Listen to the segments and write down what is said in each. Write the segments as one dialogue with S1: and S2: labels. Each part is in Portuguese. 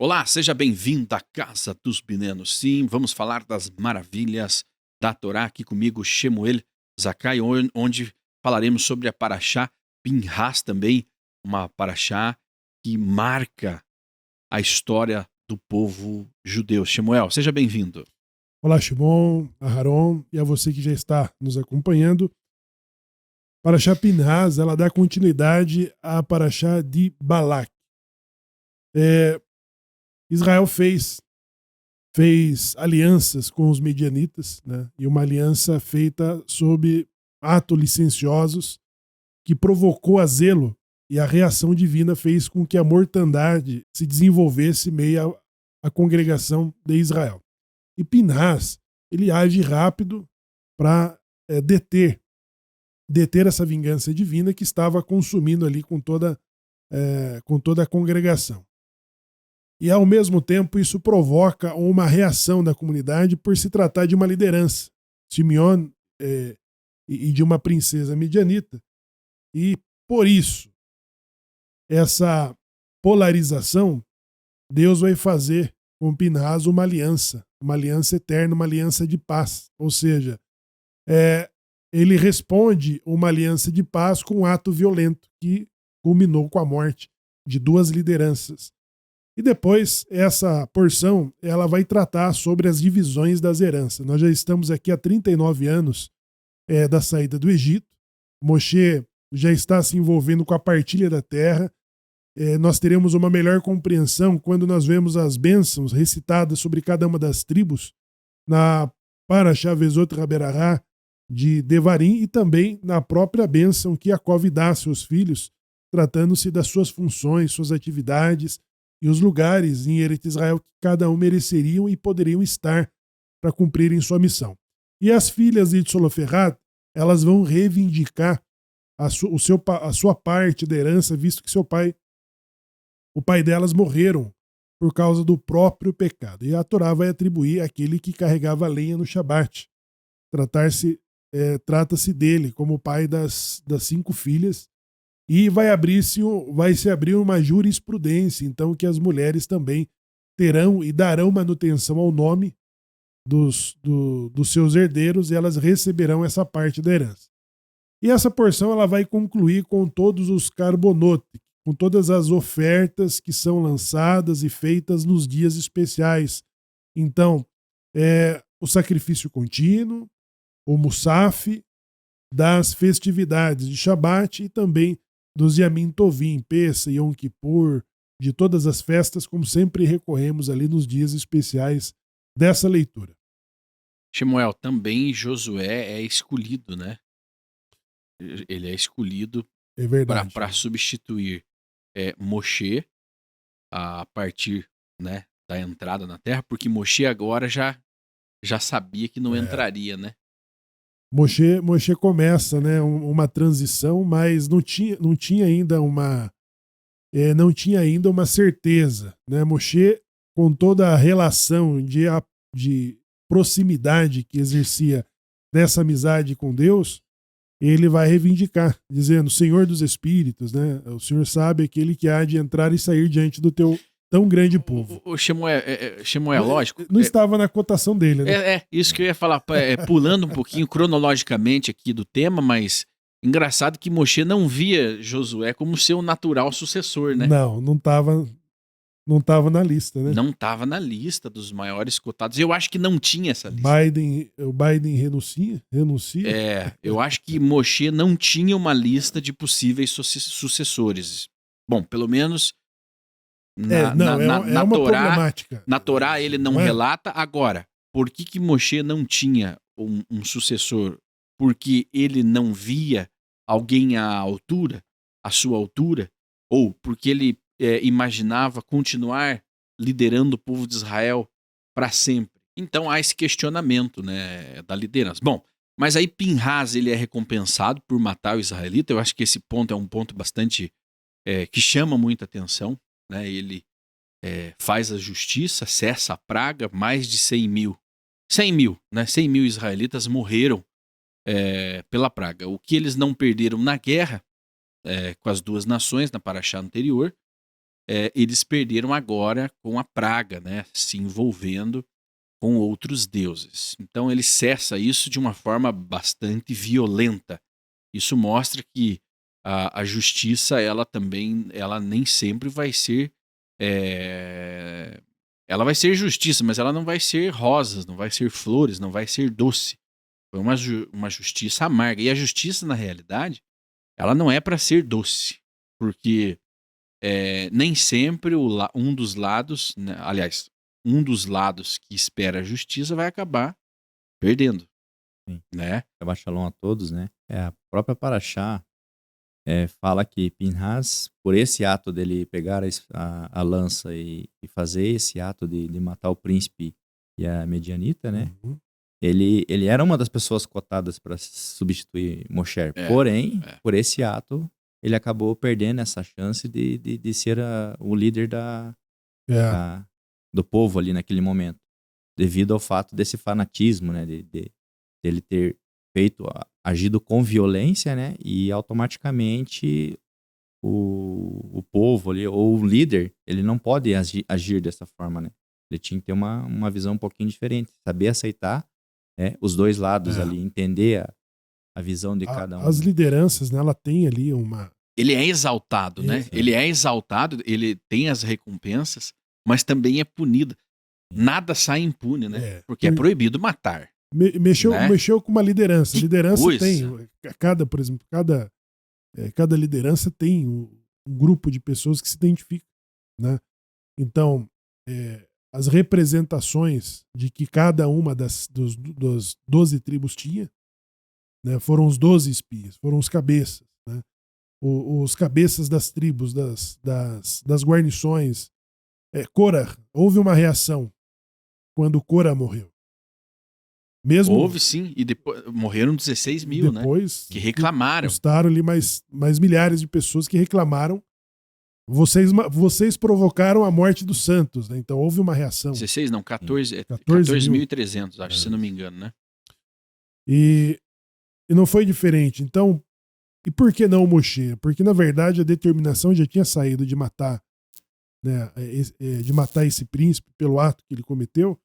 S1: Olá, seja bem-vindo à Casa dos Meninos. Sim, vamos falar das maravilhas da Torá aqui comigo, Shemuel Zakai, onde falaremos sobre a Paraxá Pinhas também, uma Paraxá que marca a história do povo judeu. Shemuel, seja bem-vindo.
S2: Olá, Shimon, Aharon e a você que já está nos acompanhando. Paraxá Pinhas, ela dá continuidade à Paraxá de Balak. Israel fez alianças com os medianitas, né? E uma aliança feita sob atos licenciosos que provocou a zelo, e a reação divina fez com que a mortandade se desenvolvesse meio à congregação de Israel. E Pinhas, ele age rápido para deter essa vingança divina que estava consumindo ali com toda a congregação. E ao mesmo tempo isso provoca uma reação da comunidade por se tratar de uma liderança, Simeon e de uma princesa midianita. E por isso, essa polarização, Deus vai fazer com Pinhas uma aliança eterna, uma aliança de paz. Ou seja, ele responde uma aliança de paz com um ato violento que culminou com a morte de duas lideranças. E depois, essa porção ela vai tratar sobre as divisões das heranças. Nós já estamos aqui há 39 anos da saída do Egito. Moshe já está se envolvendo com a partilha da terra. Nós teremos uma melhor compreensão quando nós vemos as bênçãos recitadas sobre cada uma das tribos na Parashá Vezot Raberahá de Devarim e também na própria bênção que Jacó dá a seus filhos, tratando-se das suas funções, suas atividades e os lugares em Eretz Israel que cada um mereceriam e poderiam estar para cumprirem sua missão. E as filhas de Tzoloferrat, elas vão reivindicar a sua parte da herança, visto que o pai delas morreram por causa do próprio pecado. E a Torá vai atribuir àquele que carregava a lenha no Shabat. Trata-se dele como o pai das 5 filhas, e vai se abrir uma jurisprudência, então, que as mulheres também terão e darão manutenção ao nome dos seus herdeiros, e elas receberão essa parte da herança. E essa porção ela vai concluir com todos os carbonotes, com todas as ofertas que são lançadas e feitas nos dias especiais. Então, o sacrifício contínuo, o Musaf, das festividades de Shabat e também dos Yamim Tovim, Pessa, Yom Kippur, de todas as festas, como sempre recorremos ali nos dias especiais dessa leitura.
S1: Shemuel, também Josué é escolhido, né? Ele é escolhido
S2: É verdade.
S1: para substituir Moshe a partir, né, da entrada na terra, porque Moshe agora já sabia que não entraria, né?
S2: Moshe começa, né, uma transição, mas não tinha ainda uma certeza, né? Moshe, com toda a relação de proximidade que exercia nessa amizade com Deus, ele vai reivindicar, dizendo: Senhor dos Espíritos, né? O Senhor sabe aquele que há de entrar e sair diante do teu tão grande povo.
S1: O Shemuel, lógico.
S2: Não estava na cotação dele, né?
S1: Isso que eu ia falar, pulando um pouquinho cronologicamente aqui do tema, mas engraçado que Moshe não via Josué como seu natural sucessor, né?
S2: Não estava na lista, né?
S1: Não estava na lista dos maiores cotados. Eu acho que não tinha essa lista.
S2: O Biden renuncia?
S1: Eu acho que Moshe não tinha uma lista de possíveis sucessores. Bom, pelo menos
S2: uma problemática.
S1: Na Torá ele não relata. Agora, por que Moshe não tinha um sucessor? Porque ele não via alguém à sua altura? Ou porque ele imaginava continuar liderando o povo de Israel para sempre? Então há esse questionamento, né, da liderança. Bom, mas aí Pinhas ele é recompensado por matar o israelita. Eu acho que esse ponto é um ponto bastante que chama muita atenção. Né? Ele faz a justiça, cessa a praga, mais de 100 mil, né? 100 mil israelitas morreram pela praga. O que eles não perderam na guerra com as duas nações, na paraxá anterior, eles perderam agora com a praga, né? Se envolvendo com outros deuses. Então ele cessa isso de uma forma bastante violenta. Isso mostra que a justiça, ela nem sempre vai ser. Ela vai ser justiça, mas ela não vai ser rosas, não vai ser flores, não vai ser doce. Foi uma justiça amarga. E a justiça, na realidade, ela não é para ser doce. Porque nem sempre um dos lados, né, aliás, um dos lados que espera a justiça vai acabar perdendo,
S3: Sim.
S1: né?
S3: Shabbat Shalom a todos, né? A própria Paraxá fala que Pinhas, por esse ato dele pegar a lança e fazer esse ato de matar o príncipe e a medianita, né?
S2: Uhum.
S3: Ele era uma das pessoas cotadas para substituir Moshe. Porém, por esse ato, ele acabou perdendo essa chance de ser o líder do povo ali naquele momento, devido ao fato desse fanatismo, né? De ele ter agido com violência, né? E automaticamente o povo ali, ou o líder, ele não pode agir dessa forma, né? Ele tinha que ter uma visão um pouquinho diferente, saber aceitar os dois lados ali, entender a visão de cada um.
S2: As lideranças, né, ela tem ali uma...
S1: Ele é exaltado, né?
S3: Sim.
S1: Ele é exaltado, ele tem as recompensas, mas também é punido. Nada sai impune, né? Porque é proibido matar.
S2: Mexeu com uma liderança.
S1: Que
S2: Liderança
S1: coisa.
S2: tem, por exemplo, cada liderança tem um grupo de pessoas que se identificam, né? Então, as representações de que cada uma das 12 tribos tinha, né, foram os 12 espias, foram os cabeças, né? Os cabeças das tribos, das guarnições. Korah, houve uma reação quando Korah morreu. Mesmo
S1: houve sim, e depois morreram 16 mil,
S2: depois,
S1: né? Que reclamaram.
S2: Custaram ali mais milhares de pessoas que reclamaram. Vocês provocaram a morte dos santos, né? Então houve uma reação.
S1: 16 não, 14.300,
S2: 14.300,
S1: acho, se não me engano, né?
S2: E não foi diferente. Então, e por que não o Moshe? Porque, na verdade, a determinação já tinha saído de matar, né, de matar esse príncipe pelo ato que ele cometeu.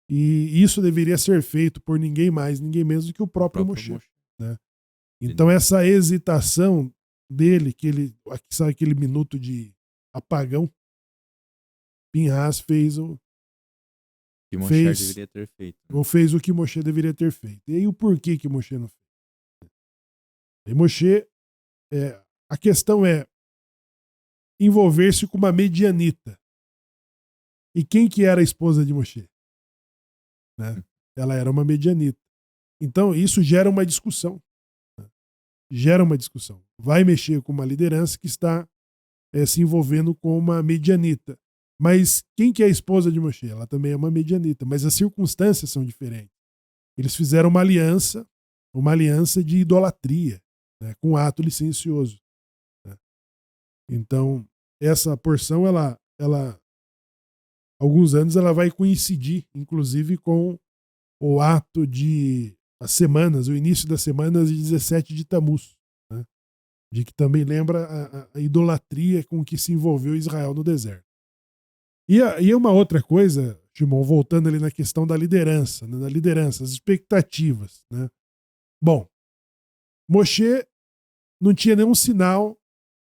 S2: E isso deveria ser feito por ninguém mais, ninguém menos do que o próprio Moshe. Né? Então, essa hesitação dele, sabe aquele minuto de apagão, Pinhas fez o
S3: que Moshe deveria ter feito.
S2: Ou fez o que Moshe deveria ter feito. E aí o porquê que Moshe não fez? E Moshe, a questão é envolver-se com uma medianita. E quem que era a esposa de Moshe? Né? Ela era uma medianita. Então isso gera uma discussão. Né? Gera uma discussão. Vai mexer com uma liderança que está se envolvendo com uma medianita. Mas quem que é a esposa de Moshe? Ela também é uma medianita, mas as circunstâncias são diferentes. Eles fizeram uma aliança de idolatria, né, com ato licencioso. Né? Então, essa porção, ela, alguns anos, ela vai coincidir, inclusive, com o ato o início das semanas de 17 de Tamuz, né? De que também lembra a idolatria com que se envolveu Israel no deserto. E uma outra coisa, Shimon, voltando ali na questão da liderança, né? Da liderança, as expectativas, né? Bom, Moshe não tinha nenhum sinal,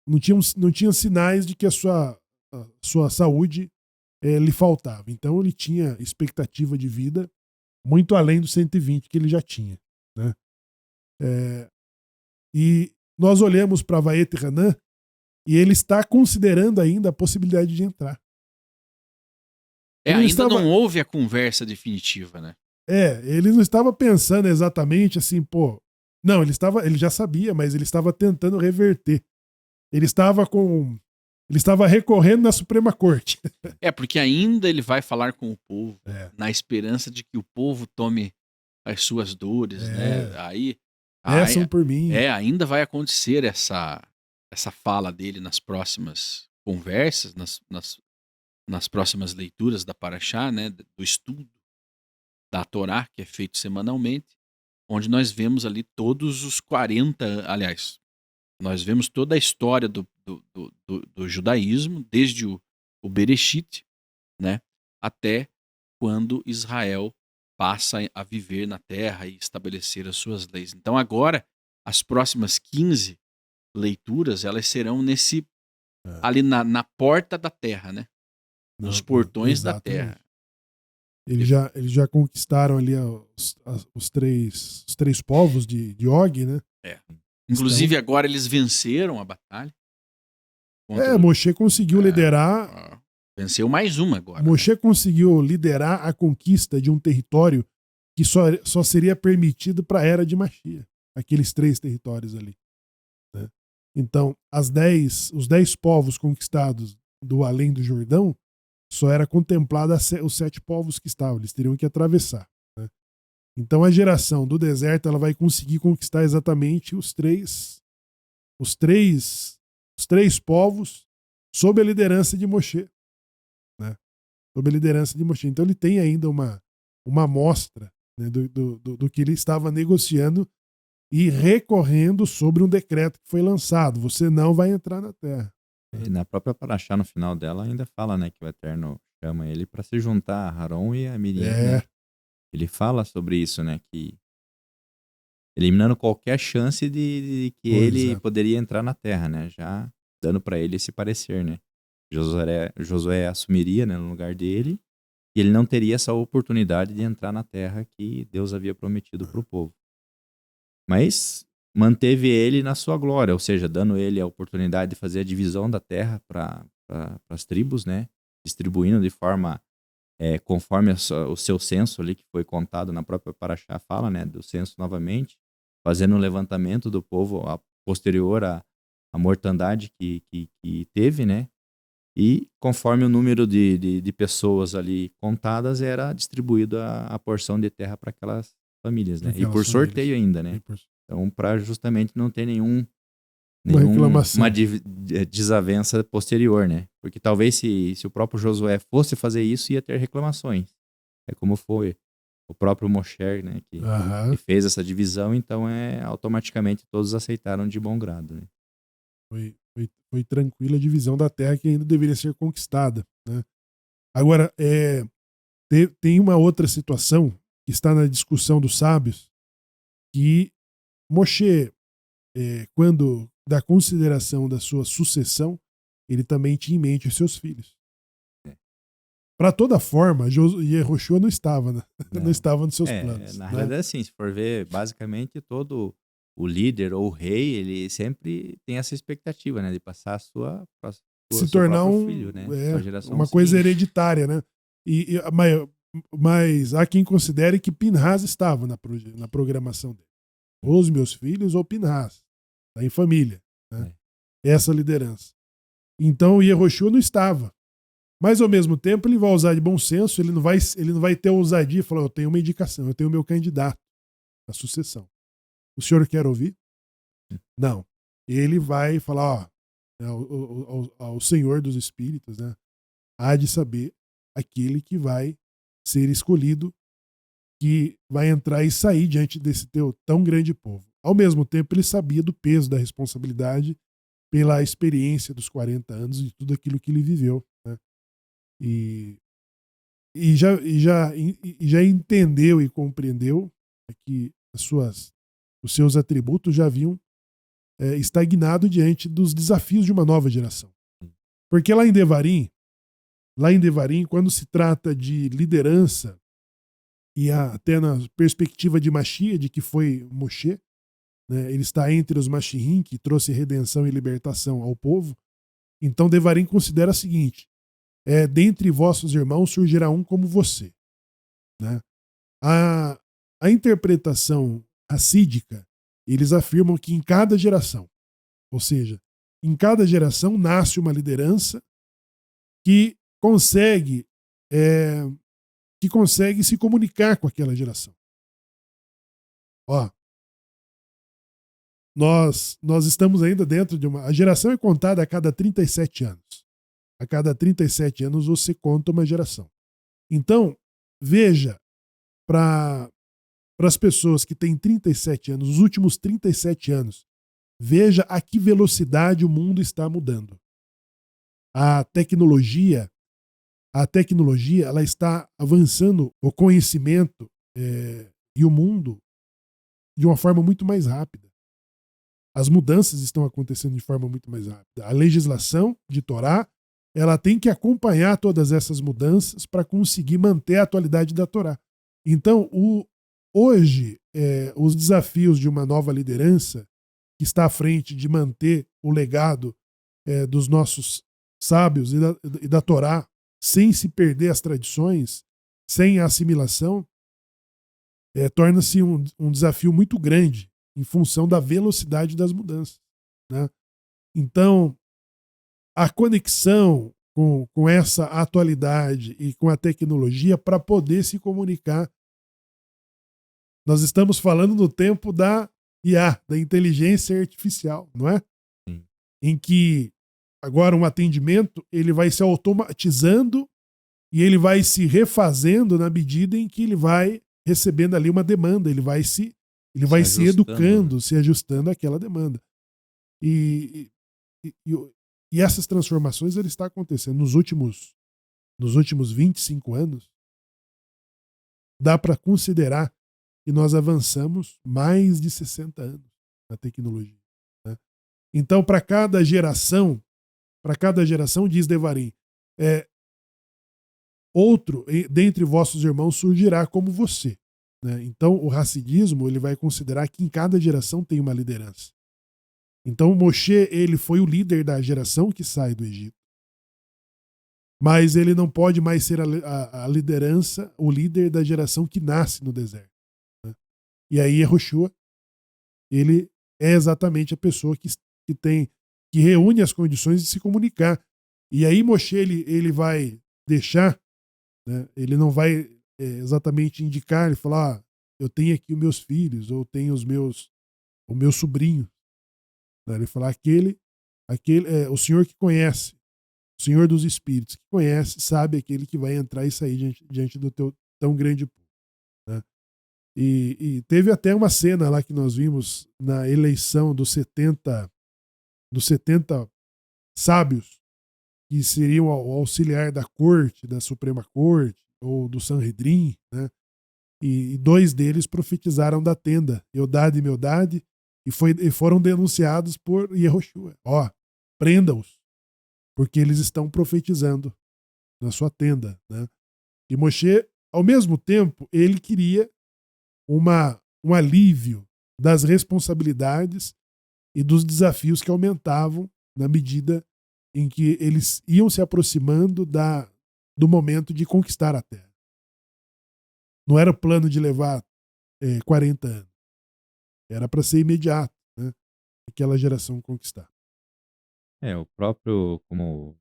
S2: não tinha sinais de que a sua saúde lhe faltava. Então ele tinha expectativa de vida muito além dos 120 que ele já tinha. Né? E nós olhamos para Vaet Hanan e ele está considerando ainda a possibilidade de entrar.
S1: Ainda não houve a conversa definitiva, né?
S2: Ele não estava pensando exatamente assim, pô. Não, ele já sabia, mas ele estava tentando reverter. Ele estava recorrendo na Suprema Corte.
S1: Porque ainda ele vai falar com o povo, na esperança de que o povo tome as suas dores, né? Aí
S2: peçam por mim.
S1: Ainda vai acontecer essa fala dele nas próximas conversas, nas próximas leituras da Paraxá, né? Do estudo da Torá, que é feito semanalmente, onde nós vemos ali todos os 40, aliás, Nós vemos toda a história do judaísmo, desde o Bereshit, né, até quando Israel passa a viver na terra e estabelecer as suas leis. Então agora, as próximas 15 leituras, elas serão ali na porta da terra, né? Nos portões da terra.
S2: Eles já conquistaram ali os três povos de Og, né?
S1: Inclusive agora eles venceram a batalha.
S2: Moshe conseguiu liderar.
S1: Venceu mais uma agora.
S2: Moshe conseguiu liderar a conquista de um território que só seria permitido para a era de Mashiach. Aqueles 3 territórios ali. Né? Então, os 10 povos conquistados do além do Jordão, só era contemplado os 7 povos que estavam. Eles teriam que atravessar. Né? Então, a geração do deserto ela vai conseguir conquistar exatamente os três povos sob a liderança de Moshe. Né? Sob a liderança de Moshe. Então, ele tem ainda uma amostra, né, do que ele estava negociando e recorrendo sobre um decreto que foi lançado. Você não vai entrar na terra.
S3: E na própria Parashá, no final dela, ainda fala, né, que o Eterno chama ele para se juntar a Haron e a Miriam. Né? Ele fala sobre isso, né, que eliminando qualquer chance de que ele poderia entrar na terra, né, já dando para ele esse parecer, né. Josué assumiria, né, no lugar dele e ele não teria essa oportunidade de entrar na terra que Deus havia prometido para o povo. Mas manteve ele na sua glória, ou seja, dando ele a oportunidade de fazer a divisão da terra para as tribos, né? Distribuindo de forma conforme o seu censo ali, que foi contado na própria Parashá, fala, né? Do censo novamente, fazendo um levantamento do povo posterior à mortandade que teve, né? E conforme o número de pessoas ali contadas, era distribuído a porção de terra para aquelas famílias, né? E por sorteio ainda, né? Então, para justamente não ter nenhuma desavença posterior, né? Porque talvez se o próprio Josué fosse fazer isso, ia ter reclamações. É como foi o próprio Moshe, né? Que fez essa divisão, então automaticamente todos aceitaram de bom grado, né?
S2: Foi tranquila a divisão da terra que ainda deveria ser conquistada, né? Agora, tem uma outra situação que está na discussão dos sábios, que Moshe, quando dá consideração da sua sucessão, ele também tinha em mente os seus filhos. Para toda forma, Yehoshua não estava, né? Não estava nos seus planos.
S3: Na realidade, assim, se for ver, basicamente todo o líder ou o rei, ele sempre tem essa expectativa, né, de passar
S2: se tornar
S3: filho, né,
S2: uma coisa hereditária, né? Mas há quem considere que Pinhas estava na programação dele. Os meus filhos ou Pinhas, tá em família, né? Essa liderança. Então Yehoshua não estava. Mas ao mesmo tempo ele vai usar de bom senso, ele não vai ter ousadia e falar, eu tenho uma indicação, eu tenho o meu candidato à sucessão. O senhor quer ouvir? Não. Ele vai falar, ao Senhor dos Espíritos, né? Há de saber aquele que vai ser escolhido, que vai entrar e sair diante desse teu tão grande povo. Ao mesmo tempo, ele sabia do peso da responsabilidade pela experiência dos 40 anos e tudo aquilo que ele viveu, né? E já entendeu e compreendeu que os seus atributos já haviam estagnado diante dos desafios de uma nova geração. Porque lá em Devarim, quando se trata de liderança, e até na perspectiva de Mashiach, de que foi Moshe, né, ele está entre os Mashiachim, que trouxe redenção e libertação ao povo. Então Devarim considera o seguinte: dentre vossos irmãos surgirá um como você. Né? A interpretação racídica, eles afirmam que em cada geração, ou seja, em cada geração nasce uma liderança que consegue se comunicar com aquela geração. Nós estamos ainda dentro de a geração é contada a cada 37 anos. A cada 37 anos você conta uma geração. Então, veja, para as pessoas que têm 37 anos, os últimos 37 anos, Veja a que velocidade o mundo está mudando. A tecnologia ela está avançando o conhecimento e o mundo de uma forma muito mais rápida. As mudanças estão acontecendo de forma muito mais rápida. A legislação de Torá, ela tem que acompanhar todas essas mudanças para conseguir manter a atualidade da Torá. Então, hoje, os desafios de uma nova liderança que está à frente de manter o legado dos nossos sábios e da Torá, sem se perder as tradições, sem a assimilação, torna-se um desafio muito grande em função da velocidade das mudanças, né? Então, a conexão com essa atualidade e com a tecnologia para poder se comunicar. Nós estamos falando no tempo da IA, da inteligência artificial, não é?
S3: Sim.
S2: Em que agora um atendimento ele vai se automatizando e ele vai se refazendo na medida em que ele vai recebendo ali uma demanda, ele vai se educando,
S3: né?
S2: se ajustando àquela demanda. E essas transformações ele está acontecendo nos últimos 25 anos. Dá para considerar que nós avançamos mais de 60 anos na tecnologia, né? Então, para cada geração, diz Devarim, outro dentre vossos irmãos surgirá como você, né? Então, o hassidismo ele vai considerar que em cada geração tem uma liderança. Então, Moshe ele foi o líder da geração que sai do Egito. Mas ele não pode mais ser a liderança, o líder da geração que nasce no deserto, né? E aí, Yehoshua, ele é exatamente a pessoa que reúne as condições de se comunicar. E aí, Moshe, ele vai deixar, né? Ele não vai exatamente indicar e falar, eu tenho aqui os meus filhos, ou tenho o meu sobrinho. Né? Ele falar, o Senhor que conhece, o Senhor dos Espíritos, que conhece, sabe aquele que vai entrar e sair diante do teu tão grande povo, né? E teve até uma cena lá que nós vimos na eleição dos 70 sábios, que seriam o auxiliar da corte, da Suprema Corte, ou do Sanhedrin, né? E 2 deles profetizaram da tenda, Eudade e Meldade, e foram denunciados por Yehoshua. Prenda-os, porque eles estão profetizando na sua tenda, né? E Moshe, ao mesmo tempo, ele queria um alívio das responsabilidades e dos desafios que aumentavam na medida em que eles iam se aproximando do momento de conquistar a terra. Não era o plano de levar 40 anos. Era para ser imediato, né? Aquela geração conquistar.
S3: O próprio, como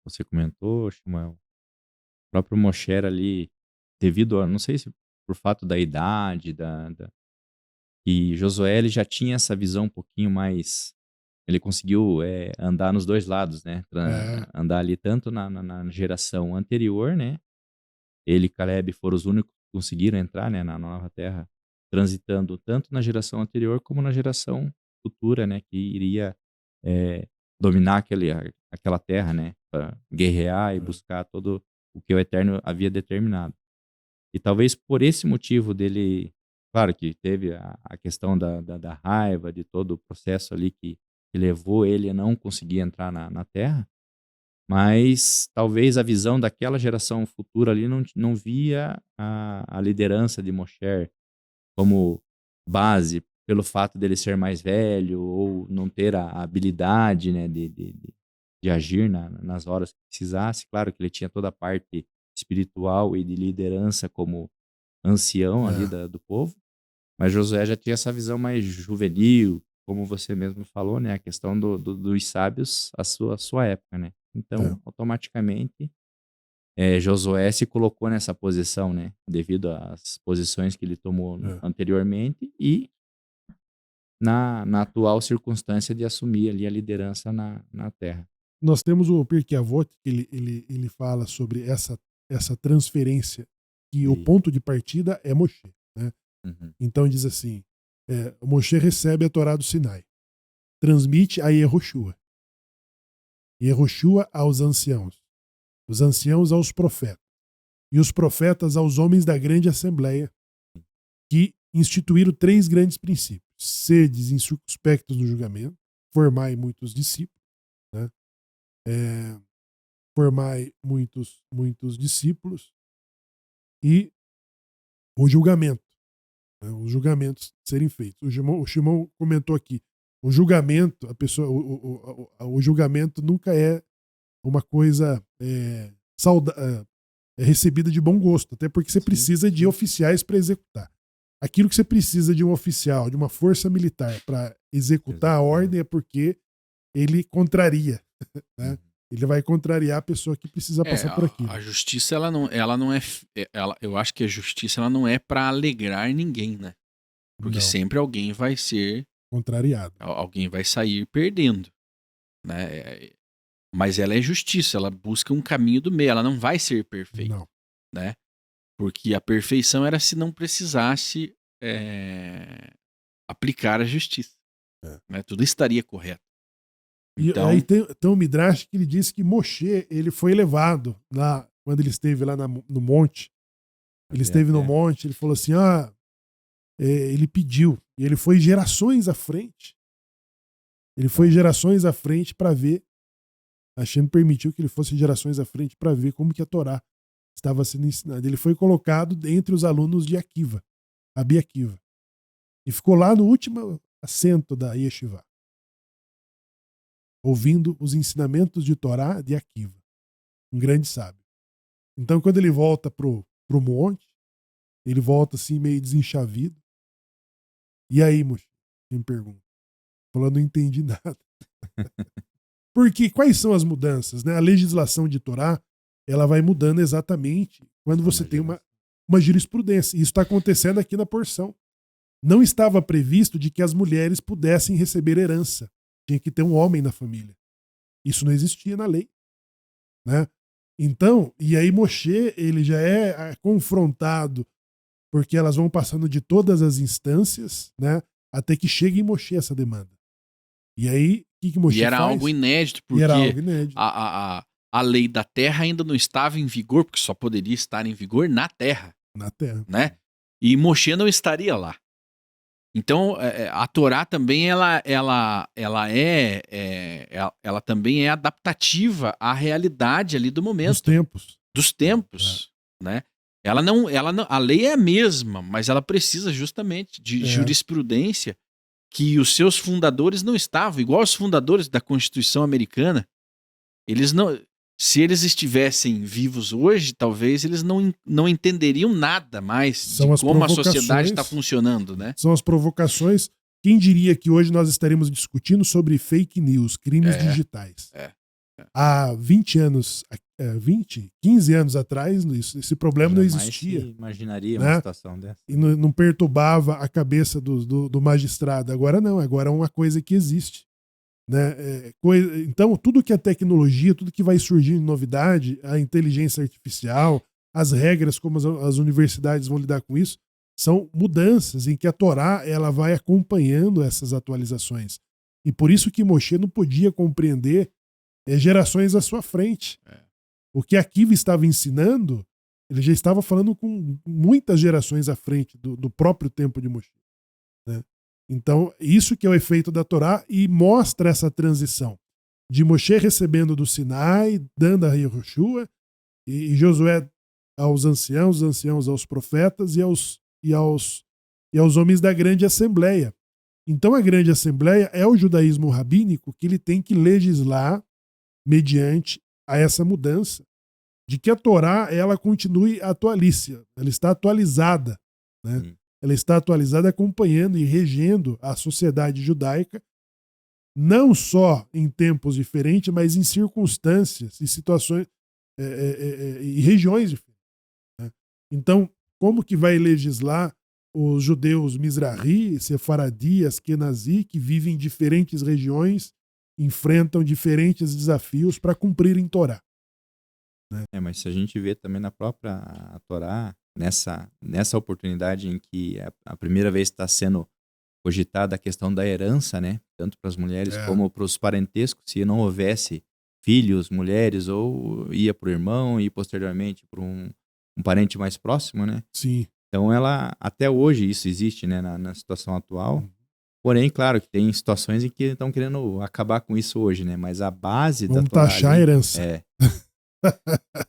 S3: você comentou, Shmuel, o próprio Moshe ali, devido a, não sei se por fato da idade, e Josué ele já tinha essa visão um pouquinho mais, ele conseguiu andar nos 2 lados, né? Andar ali tanto na geração anterior, né? Ele e Caleb foram os únicos que conseguiram entrar, né, na nova terra, transitando tanto na geração anterior como na geração futura, né, que iria dominar aquela terra, né, para guerrear e buscar todo o que o Eterno havia determinado. E talvez por esse motivo dele, claro que teve a questão da raiva, de todo o processo ali que levou ele a não conseguir entrar na terra, mas talvez a visão daquela geração futura ali não via a liderança de Moshe como base, pelo fato dele ser mais velho ou não ter a habilidade, né, de agir nas horas que precisasse. Claro que ele tinha toda a parte espiritual e de liderança como ancião ali do povo, mas Josué já tinha essa visão mais juvenil, como você mesmo falou, né, a questão dos sábios, a sua época, né. Então, automaticamente, Josué se colocou nessa posição, né, devido às posições que ele tomou anteriormente e na atual circunstância de assumir ali a liderança na terra.
S2: Nós temos o Pirkei Avot, que ele fala sobre essa transferência, que o ponto de partida é Moshe, né?
S3: Uhum.
S2: Então diz assim, Moshe recebe a Torá do Sinai. transmite a Yehoshua. Yehoshua aos anciãos, os anciãos aos profetas, e os profetas aos homens da grande assembleia, que instituíram 3 grandes princípios. Sedes incircunspectos no julgamento, formai muitos discípulos, né? Formai muitos discípulos, e o julgamento, né? Os julgamentos serem feitos. O Shimon comentou aqui, o julgamento, o julgamento nunca é uma coisa recebida de bom gosto, até porque você precisa de oficiais para executar. Aquilo que você precisa de um oficial, de uma força militar para executar a ordem é porque ele contraria, né? Ele vai contrariar a pessoa que precisa passar por aquilo.
S1: A justiça, ela não é. Eu acho que a justiça ela não é para alegrar ninguém, né? Porque
S2: Não.
S1: sempre alguém vai ser
S2: Contrariado.
S1: Alguém vai sair perdendo, né? Mas ela é justiça, ela busca um caminho do meio, ela não vai ser perfeita,
S2: Não.
S1: né? Porque a perfeição era se não precisasse aplicar a justiça, né? Tudo estaria correto. Então,
S2: E aí tem um Midrash que ele diz que Moshe, ele foi levado quando ele esteve lá no monte. Ele esteve no monte, ele falou assim, ele pediu, e ele foi gerações à frente. Ele foi gerações à frente para ver, Hashem permitiu que ele fosse gerações à frente para ver como que a Torá estava sendo ensinada. Ele foi colocado entre os alunos de Rabi Akiva. E ficou lá no último assento da Yeshiva, ouvindo os ensinamentos de Torá de Akiva, um grande sábio. Então, quando ele volta pro monte, ele volta assim meio desenchavido. E aí, Moshe? Me pergunta. Falando, não entendi nada. Porque quais são as mudanças, né? A legislação de Torá, ela vai mudando exatamente quando você tem uma jurisprudência. E isso está acontecendo aqui na porção. Não estava previsto de que as mulheres pudessem receber herança. Tinha que ter um homem na família. Isso não existia na lei, né? Então, e aí Moshe, ele já é confrontado porque elas vão passando de todas as instâncias, né? Até que chegue em Moshe essa demanda. E aí, o que Moshe faz?
S1: E era algo inédito, porque a lei da terra ainda não estava em vigor, porque só poderia estar em vigor na terra.
S2: Na terra.
S1: Né? E Moshe não estaria lá. Então, a Torá também ela também é adaptativa à realidade ali do momento. Dos tempos, né? A lei é a mesma, mas ela precisa justamente de jurisprudência que os seus fundadores não estavam, igual os fundadores da Constituição Americana. Eles não, se eles estivessem vivos hoje, talvez eles não entenderiam nada mais de como a sociedade está funcionando, né?
S2: São as provocações. Quem diria que hoje nós estaremos discutindo sobre fake news, crimes digitais? Há 15 anos atrás, esse problema não existia.
S3: Imaginaria uma situação dessa.
S2: E não perturbava a cabeça do magistrado. Agora não, agora é uma coisa que existe. Né? Então, tudo que é tecnologia, tudo que vai surgir de novidade, a inteligência artificial, as regras como as universidades vão lidar com isso, são mudanças em que a Torá ela vai acompanhando essas atualizações. E por isso que Moshe não podia compreender gerações à sua frente. O que Akiva estava ensinando, ele já estava falando com muitas gerações à frente do próprio tempo de Moshe. Né? Então, isso que é o efeito da Torá e mostra essa transição de Moshe recebendo do Sinai, dando a Yehoshua, e Josué aos anciãos, os anciãos aos profetas e aos homens da grande assembleia. Então, a grande assembleia é o judaísmo rabínico que ele tem que legislar mediante a essa mudança de que a Torá ela continue atualícia, ela está atualizada, né? Ela está atualizada acompanhando e regendo a sociedade judaica, não só em tempos diferentes, mas em circunstâncias e situações e regiões diferentes. Né? Então, como que vai legislar os judeus Mizrahi, Sefaradi, Askenazi, que vivem em diferentes regiões, enfrentam diferentes desafios para cumprirem Torá? Né?
S3: Mas se a gente vê também na própria Torá, nessa oportunidade em que a primeira vez está sendo cogitar da questão da herança, né? Tanto para as mulheres como para os parentescos, se não houvesse filhos, mulheres, ou ia para o irmão e posteriormente para um parente mais próximo, né?
S2: Sim.
S3: Então ela, até hoje isso existe, né, na situação atual. Porém, claro que tem situações em que estão querendo acabar com isso hoje, né? Mas a base da
S2: Vamos
S3: Torá
S2: taxar a
S3: ali,
S2: herança.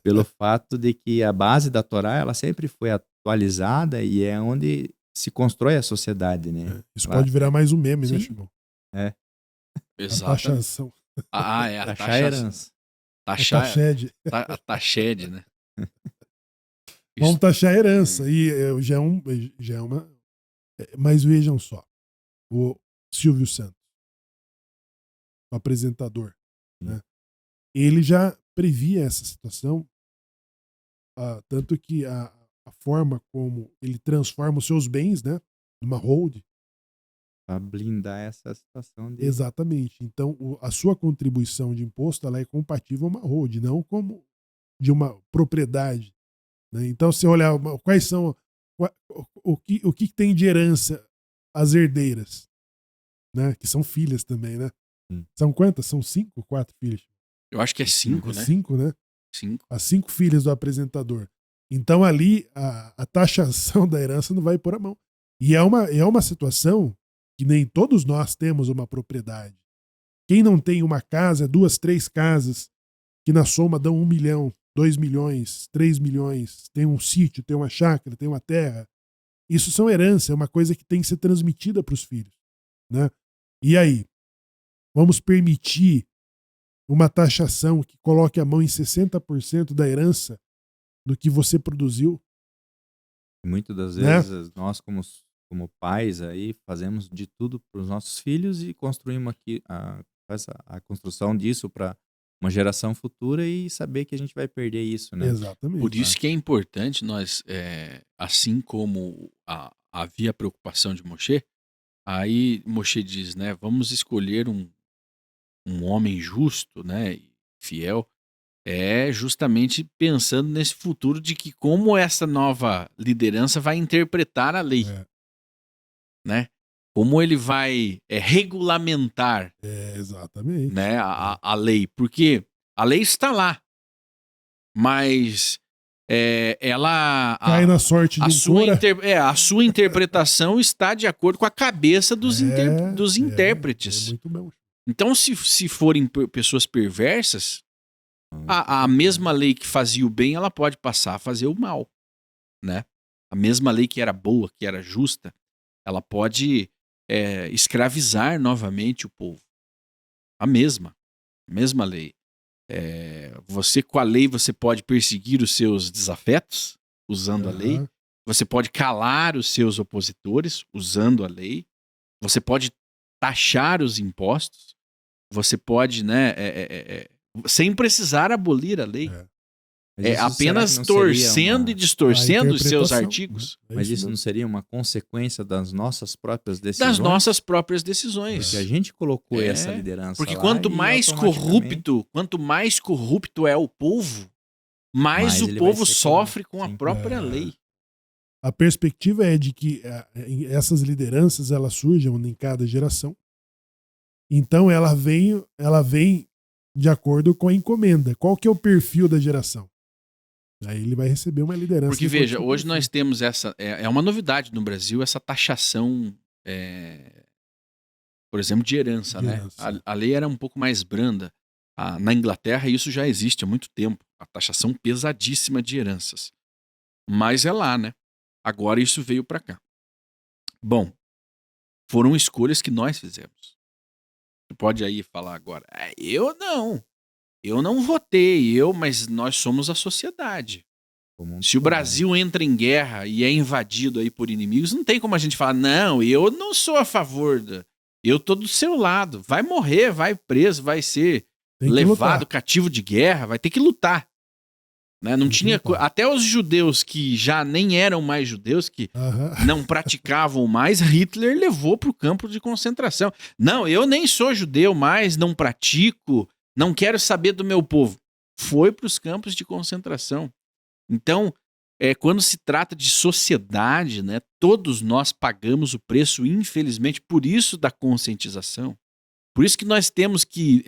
S3: pelo fato de que a base da Torá, ela sempre foi atualizada e é onde se constrói a sociedade, né?
S2: Isso
S3: Lá-
S2: pode virar mais um meme, né,
S3: Sim.
S2: Chimão? A
S1: Exato.
S2: taxação.
S1: É a
S3: Taxar a herança.
S2: A
S1: Taxar,
S2: taxed.
S1: a taxed, né?
S2: Vamos taxar a herança. E já é uma. Mas vejam só. O Silvio Santos, o apresentador, né? Ele já previa essa situação, tanto que a forma como ele transforma os seus bens, né, numa hold.
S3: Para blindar essa situação de...
S2: Exatamente. Então, a sua contribuição de imposto ela é compatível a uma hold, não como de uma propriedade, né? Então, se olhar quais são o que tem de herança as herdeiras, né? Que são filhas também, né? São quantas? São 5 ou 4 filhas?
S1: Eu acho que é 5, né?
S2: 5, né?
S1: 5.
S2: As 5 filhas do apresentador. Então, ali, a taxação da herança não vai pôr a mão. E é uma situação que nem todos nós temos uma propriedade. Quem não tem uma casa, 2, 3 casas, que na soma dão 1 milhão, 2 milhões, 3 milhões, tem um sítio, tem uma chácara, tem uma terra. Isso são herança, é uma coisa que tem que ser transmitida para os filhos, né? E aí, vamos permitir uma taxação que coloque a mão em 60% da herança do que você produziu?
S3: Muitas das
S2: Né?
S3: vezes nós como pais aí fazemos de tudo para os nossos filhos e construímos aqui a construção disso para uma geração futura e saber que a gente vai perder isso, né?
S2: Exatamente.
S1: Por isso que é importante nós, assim como havia preocupação de Moshe, aí Moshe diz, né, vamos escolher um homem justo, né, e fiel, justamente pensando nesse futuro de que como essa nova liderança vai interpretar a lei, né? Como ele vai regulamentar,
S2: Exatamente.
S1: né, a lei, porque a lei está lá, mas ela
S2: Cai na sorte de um cura.
S1: a sua interpretação está de acordo com a cabeça dos intérpretes.
S2: É muito bom.
S1: Então, se forem pessoas perversas, a mesma lei que fazia o bem, ela pode passar a fazer o mal, né? A mesma lei que era boa, que era justa, ela pode escravizar novamente o povo. A mesma lei. Você, com a lei, você pode perseguir os seus desafetos, usando a lei. Você pode calar os seus opositores, usando a lei. Você pode taxar os impostos. Você pode, né, sem precisar abolir a lei. Apenas torcendo e distorcendo os seus artigos.
S3: Mas isso não seria uma consequência das nossas próprias decisões?
S1: Das nossas próprias decisões.
S3: Porque a gente colocou essa liderança
S1: Porque
S3: lá
S1: quanto
S3: e
S1: mais corrupto é o povo, mais o povo sofre com a própria lei.
S2: A perspectiva é de que essas lideranças elas surjam em cada geração. Então ela vem de acordo com a encomenda. Qual que é o perfil da geração? Aí ele vai receber uma liderança.
S1: Porque veja, hoje nós temos essa... É uma novidade no Brasil, essa taxação, por exemplo, de herança, né? A lei era um pouco mais branda. Na Inglaterra isso já existe há muito tempo. A taxação pesadíssima de heranças. Mas é lá, né? Agora isso veio para cá. Bom, foram escolhas que nós fizemos. Você pode aí falar agora, eu não votei, mas nós somos a sociedade. Se o Brasil entra em guerra e é invadido aí por inimigos, não tem como a gente falar, não, eu não sou a favor, eu tô do seu lado, vai morrer, vai preso, vai ser levado cativo de guerra, vai ter que lutar. Né? Não tinha até os judeus que já nem eram mais judeus, que não praticavam mais, Hitler levou para o campo de concentração. Não, eu nem sou judeu mais, não pratico, não quero saber do meu povo. Foi para os campos de concentração. Então, quando se trata de sociedade, né, todos nós pagamos o preço, infelizmente, por isso da conscientização. Por isso que nós temos que,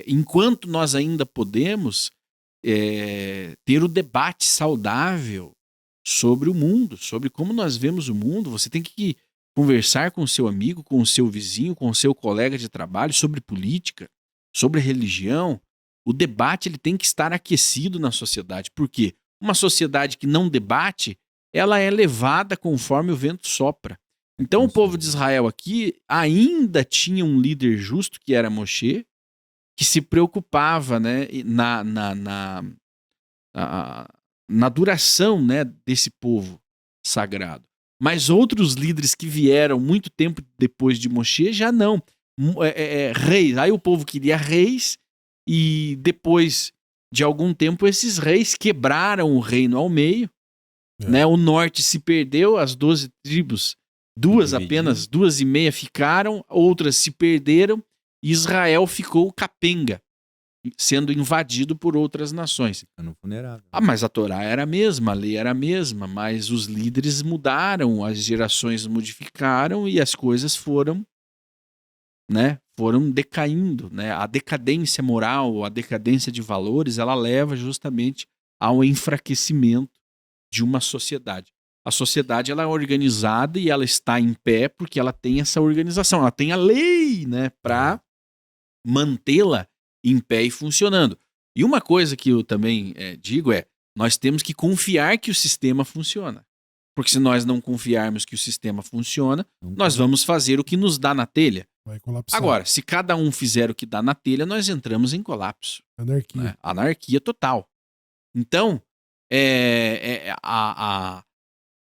S1: enquanto nós ainda podemos, ter o debate saudável sobre o mundo, sobre como nós vemos o mundo. Você tem que conversar com o seu amigo, com o seu vizinho, com o seu colega de trabalho sobre política, sobre religião. O debate ele tem que estar aquecido na sociedade. Por quê? Uma sociedade que não debate, ela é levada conforme o vento sopra. Então o povo de Israel aqui ainda tinha um líder justo, que era Moshe, que se preocupava, né, na duração, né, desse povo sagrado. Mas outros líderes que vieram muito tempo depois de Moshe já não. Reis. Aí o povo queria reis e depois de algum tempo esses reis quebraram o reino ao meio. Né? O norte se perdeu, as 12 tribos, apenas 2,5 ficaram, outras se perderam e Israel ficou capenga, sendo invadido por outras nações.
S3: Ficando vulnerável.
S1: Mas a Torá era a mesma, a lei era a mesma, mas os líderes mudaram, as gerações modificaram e as coisas foram decaindo. Né? A decadência moral, a decadência de valores, ela leva justamente ao enfraquecimento de uma sociedade. A sociedade ela é organizada e ela está em pé porque ela tem essa organização, ela tem a lei, né, para mantê-la em pé e funcionando. E uma coisa que eu também digo nós temos que confiar que o sistema funciona. Porque se nós não confiarmos que o sistema funciona, nós vamos fazer o que nos dá na telha.
S2: Vai colapsar.
S1: Agora, se cada um fizer o que dá na telha, nós entramos em colapso.
S2: Anarquia.
S1: Né? Anarquia total. Então,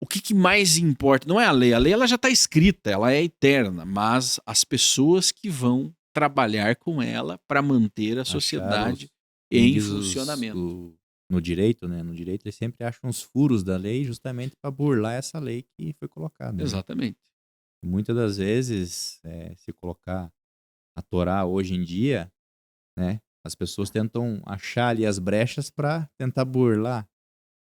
S1: o que mais importa não é a lei ela já está escrita, ela é eterna, mas as pessoas que vão trabalhar com ela para manter a sociedade em funcionamento.
S3: No direito, né? No direito eles sempre acham os furos da lei justamente para burlar essa lei que foi colocada.
S1: Exatamente.
S3: Né? Muitas das vezes, se colocar a Torá hoje em dia, né? As pessoas tentam achar ali as brechas para tentar burlar.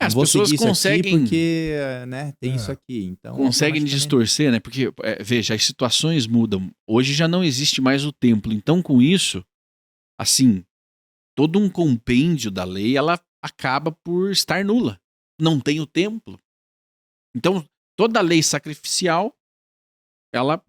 S1: As pessoas conseguem
S3: porque, né, tem isso aqui. Então,
S1: conseguem distorcer, né? Porque, veja, as situações mudam. Hoje já não existe mais o templo. Então, com isso, assim, todo um compêndio da lei, ela acaba por estar nula. Não tem o templo. Então, toda a lei sacrificial, ela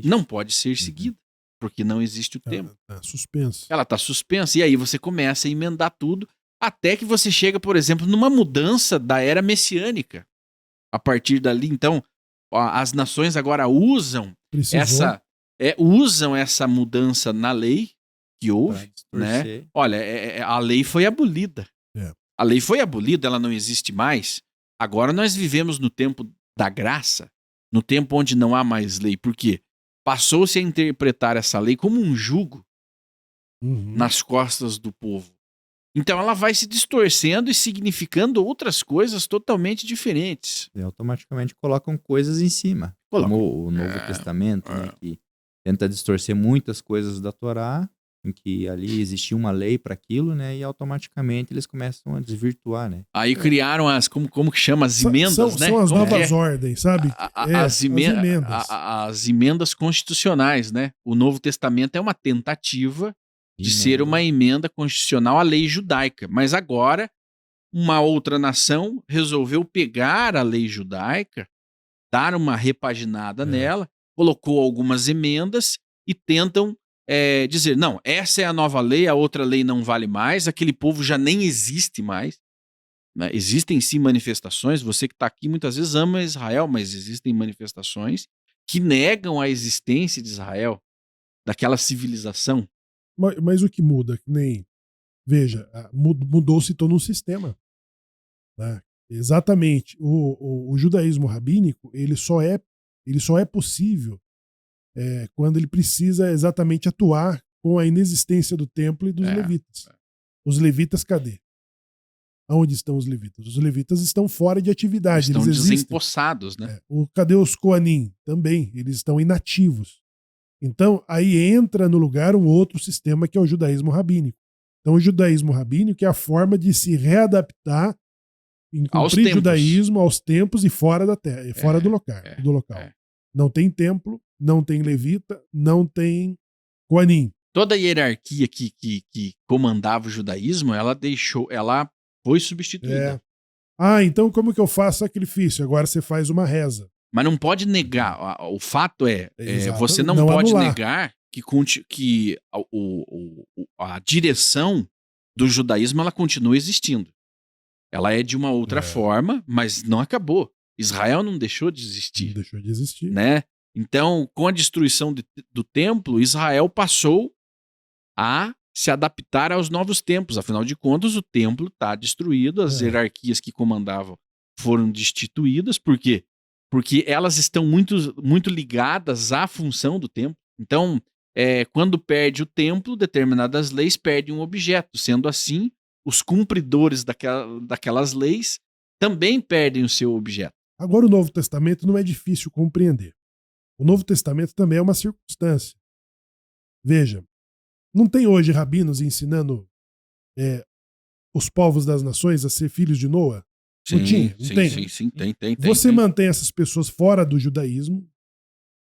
S1: não pode ser seguida. Porque não existe o templo.
S2: Ela está suspensa.
S1: Ela está suspensa. E aí você começa a emendar tudo. Até que você chega, por exemplo, numa mudança da era messiânica. A partir dali, então, as nações agora usam essa mudança na lei que houve, né? Olha, a lei foi abolida. A lei foi abolida, ela não existe mais. Agora nós vivemos no tempo da graça, no tempo onde não há mais lei. Por quê? Passou-se a interpretar essa lei como um jugo nas costas do povo. Então ela vai se distorcendo e significando outras coisas totalmente diferentes.
S3: E automaticamente colocam coisas em cima. Como o Novo Testamento, né, que tenta distorcer muitas coisas da Torá, em que ali existia uma lei para aquilo, né, e automaticamente eles começam a desvirtuar, né.
S1: Aí criaram como que chama? As emendas, né?
S2: São as novas ordens, sabe?
S1: As emendas constitucionais, né? O Novo Testamento é uma tentativa de ser uma emenda constitucional à lei judaica. Mas agora, uma outra nação resolveu pegar a lei judaica, dar uma repaginada nela, colocou algumas emendas e tentam dizer, não, essa é a nova lei, a outra lei não vale mais, aquele povo já nem existe mais. Né? Existem sim manifestações, você que está aqui muitas vezes ama Israel, mas existem manifestações que negam a existência de Israel, daquela civilização.
S2: Mas o que muda? Veja, mudou-se todo um sistema. Né? Exatamente. O judaísmo rabínico ele só é possível quando ele precisa exatamente atuar com a inexistência do templo e dos levitas. Os levitas, cadê? Aonde estão os levitas? Os levitas estão fora de atividade.
S1: Estão
S2: eles
S1: desempossados, né?
S2: Cadê os Koanim? Também. Eles estão inativos. Então, aí entra no lugar um outro sistema que é o judaísmo rabínico. Então, o judaísmo rabínico é a forma de se readaptar em
S1: Aos
S2: cumprir
S1: tempos.
S2: judaísmo aos tempos e fora da terra, fora do local. Do local.
S1: É.
S2: Não tem templo, não tem levita, não tem Koanim.
S1: Toda a hierarquia que comandava o judaísmo, ela foi substituída.
S2: Então como que eu faço sacrifício? Agora você faz uma reza.
S1: Mas não pode negar. O fato
S2: Exato.
S1: você não pode negar que a direção do judaísmo ela continua existindo. Ela é de uma outra forma, mas não acabou. Israel não deixou de existir.
S2: Não deixou de existir.
S1: Né? Então, com a destruição do templo, Israel passou a se adaptar aos novos tempos. Afinal de contas, o templo está destruído, as hierarquias que comandavam foram destituídas. Por quê? Porque elas estão muito, muito ligadas à função do templo. Então, quando perde o templo, determinadas leis perdem um objeto. Sendo assim, os cumpridores daquelas leis também perdem o seu objeto.
S2: Agora, o Novo Testamento não é difícil compreender. O Novo Testamento também é uma circunstância. Veja, não tem hoje rabinos ensinando os povos das nações a ser filhos de Noa? Não tinha? Não tem?
S1: Sim, tem.
S2: Você mantém essas pessoas fora do judaísmo,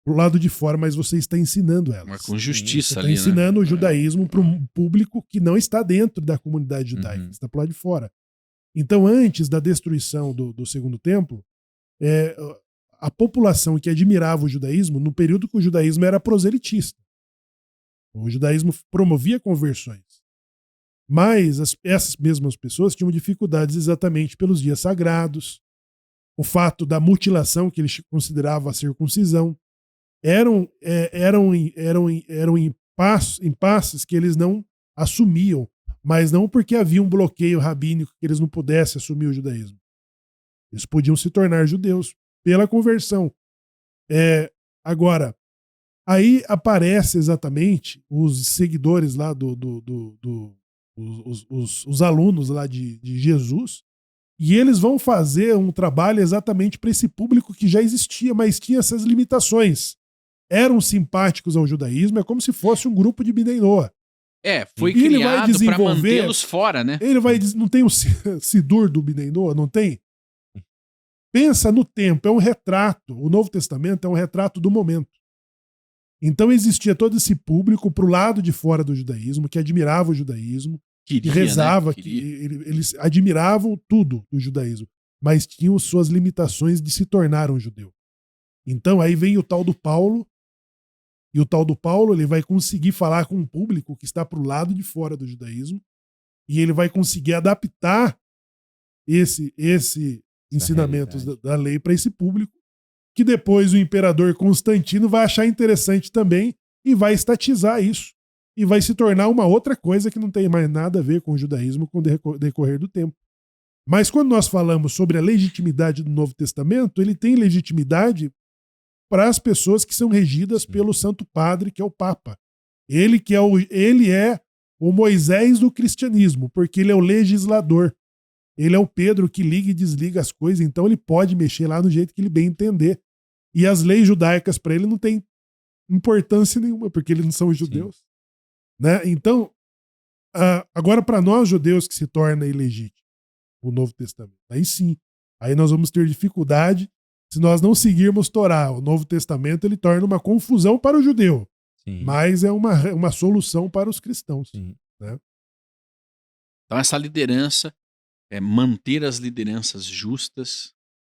S2: pro lado de fora, mas você está ensinando elas.
S1: Mas com justiça
S2: você
S1: ali,
S2: está ensinando o judaísmo para um público que não está dentro da comunidade judaica, está pro lado de fora. Então, antes da destruição do segundo templo, a população que admirava o judaísmo, no período que o judaísmo era proselitista. O judaísmo promovia conversões. Mas essas mesmas pessoas tinham dificuldades exatamente pelos dias sagrados, o fato da mutilação, que eles consideravam a circuncisão, eram impasses que eles não assumiam, mas não porque havia um bloqueio rabínico que eles não pudessem assumir o judaísmo. Eles podiam se tornar judeus pela conversão. Agora, aí aparece exatamente os seguidores lá os alunos lá de Jesus, e eles vão fazer um trabalho exatamente para esse público que já existia, mas tinha essas limitações. Eram simpáticos ao judaísmo, é como se fosse um grupo de Bnei Noah.
S1: Foi criado para mantê-los fora, né?
S2: Não tem o Sidur do Bnei Noah, não tem? Pensa no tempo, é um retrato. O Novo Testamento é um retrato do momento. Então existia todo esse público pro lado de fora do judaísmo, que admirava o judaísmo, que rezava,
S1: né?
S2: Eles admiravam tudo do judaísmo, mas tinham suas limitações de se tornar um judeu. Então aí vem o tal do Paulo, e o tal do Paulo ele vai conseguir falar com um público que está pro lado de fora do judaísmo, e ele vai conseguir adaptar esse ensinamentos da lei para esse público, que depois o imperador Constantino vai achar interessante também e vai estatizar isso. E vai se tornar uma outra coisa que não tem mais nada a ver com o judaísmo com o decorrer do tempo. Mas quando nós falamos sobre a legitimidade do Novo Testamento, ele tem legitimidade para as pessoas que são regidas pelo Santo Padre, que é o Papa. Ele é o Moisés do cristianismo, porque ele é o legislador. Ele é o Pedro que liga e desliga as coisas, então ele pode mexer lá no jeito que ele bem entender. E as leis judaicas para ele não têm importância nenhuma, porque eles não são judeus. Né? Então, agora para nós judeus que se torna ilegítimo o Novo Testamento, aí sim, aí nós vamos ter dificuldade se nós não seguirmos Torá. O Novo Testamento ele torna uma confusão para o judeu, mas é uma solução para os cristãos. Né?
S1: Então essa liderança, manter as lideranças justas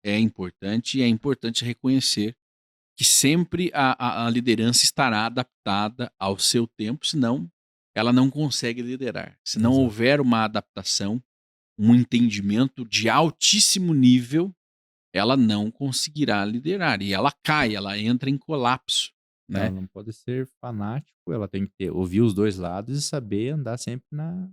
S1: é importante, e é importante reconhecer que sempre a liderança estará adaptada ao seu tempo, senão ela não consegue liderar. Se não houver uma adaptação, um entendimento de altíssimo nível, ela não conseguirá liderar. E ela cai, ela entra em colapso. Né?
S3: Ela não pode ser fanático, ela tem que ouvir os dois lados e saber andar sempre na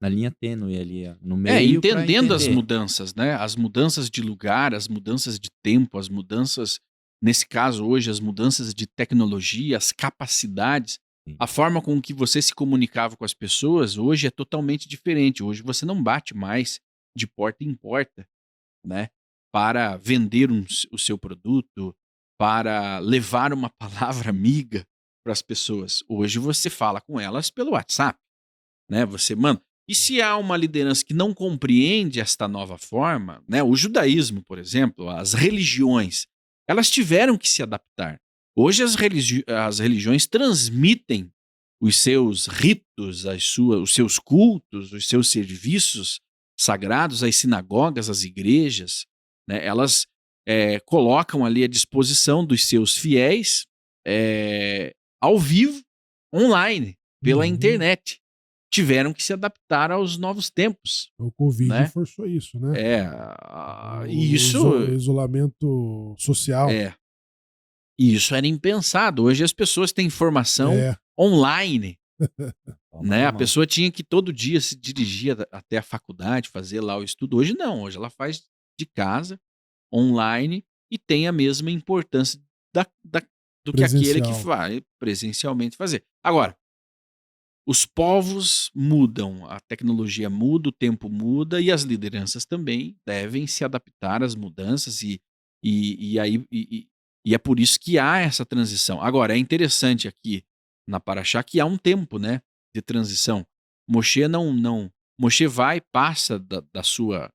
S3: linha tênue ali, no meio.
S1: Entendendo as mudanças, né? As mudanças de lugar, as mudanças de tempo, as mudanças, nesse caso hoje, as mudanças de tecnologia, as capacidades, a forma com que você se comunicava com as pessoas hoje é totalmente diferente. Hoje você não bate mais de porta em porta, né? Para vender o seu produto, para levar uma palavra amiga para as pessoas. Hoje você fala com elas pelo WhatsApp, né? Você manda. E se há uma liderança que não compreende esta nova forma, né? O judaísmo, por exemplo, as religiões, elas tiveram que se adaptar. Hoje as religiões transmitem os seus ritos, os seus cultos, os seus serviços sagrados, as sinagogas, as igrejas, né? Elas colocam ali à disposição dos seus fiéis ao vivo, online, pela internet. Tiveram que se adaptar aos novos tempos.
S2: O Covid
S1: né?
S2: forçou isso, né?
S1: O
S2: isolamento social.
S1: E isso era impensado. Hoje as pessoas têm informação online. né? A pessoa tinha que todo dia se dirigir até a faculdade, fazer lá o estudo. Hoje não, hoje ela faz de casa, online, e tem a mesma importância do que aquele que vai presencialmente fazer. Agora, os povos mudam, a tecnologia muda, o tempo muda, e as lideranças também devem se adaptar às mudanças, e é por isso que há essa transição. Agora, é interessante aqui na Paraxá que há um tempo, né, de transição. Moshe Moshe passa da sua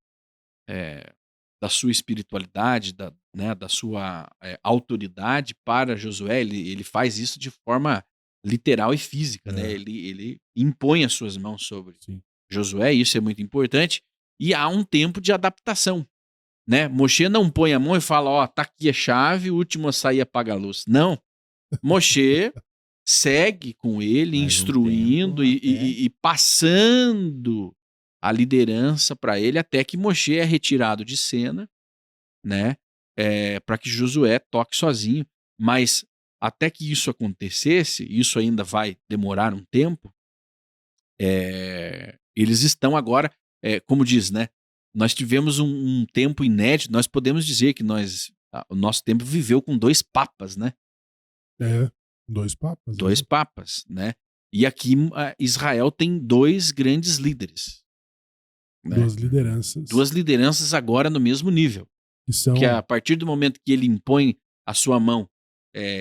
S1: espiritualidade, da sua autoridade para Josué. Ele faz isso de forma literal e física, né? Ele impõe as suas mãos sobre Josué, e isso é muito importante. E há um tempo de adaptação, né? Moshe não põe a mão e fala, tá aqui a chave, o último a sair apaga a luz. Não. Moshe segue com ele, instruindo e passando a liderança para ele, até que Moshe é retirado de cena, né? Para que Josué toque sozinho. Mas até que isso acontecesse, isso ainda vai demorar um tempo, eles estão agora, como diz, né? Nós tivemos um tempo inédito, nós podemos dizer que o nosso tempo viveu com 2 papas, né?
S2: 2 papas.
S1: 2 papas, né? E aqui Israel tem 2 grandes líderes. Né?
S2: 2 lideranças.
S1: 2 lideranças agora no mesmo nível. Que a partir do momento que ele impõe a sua mão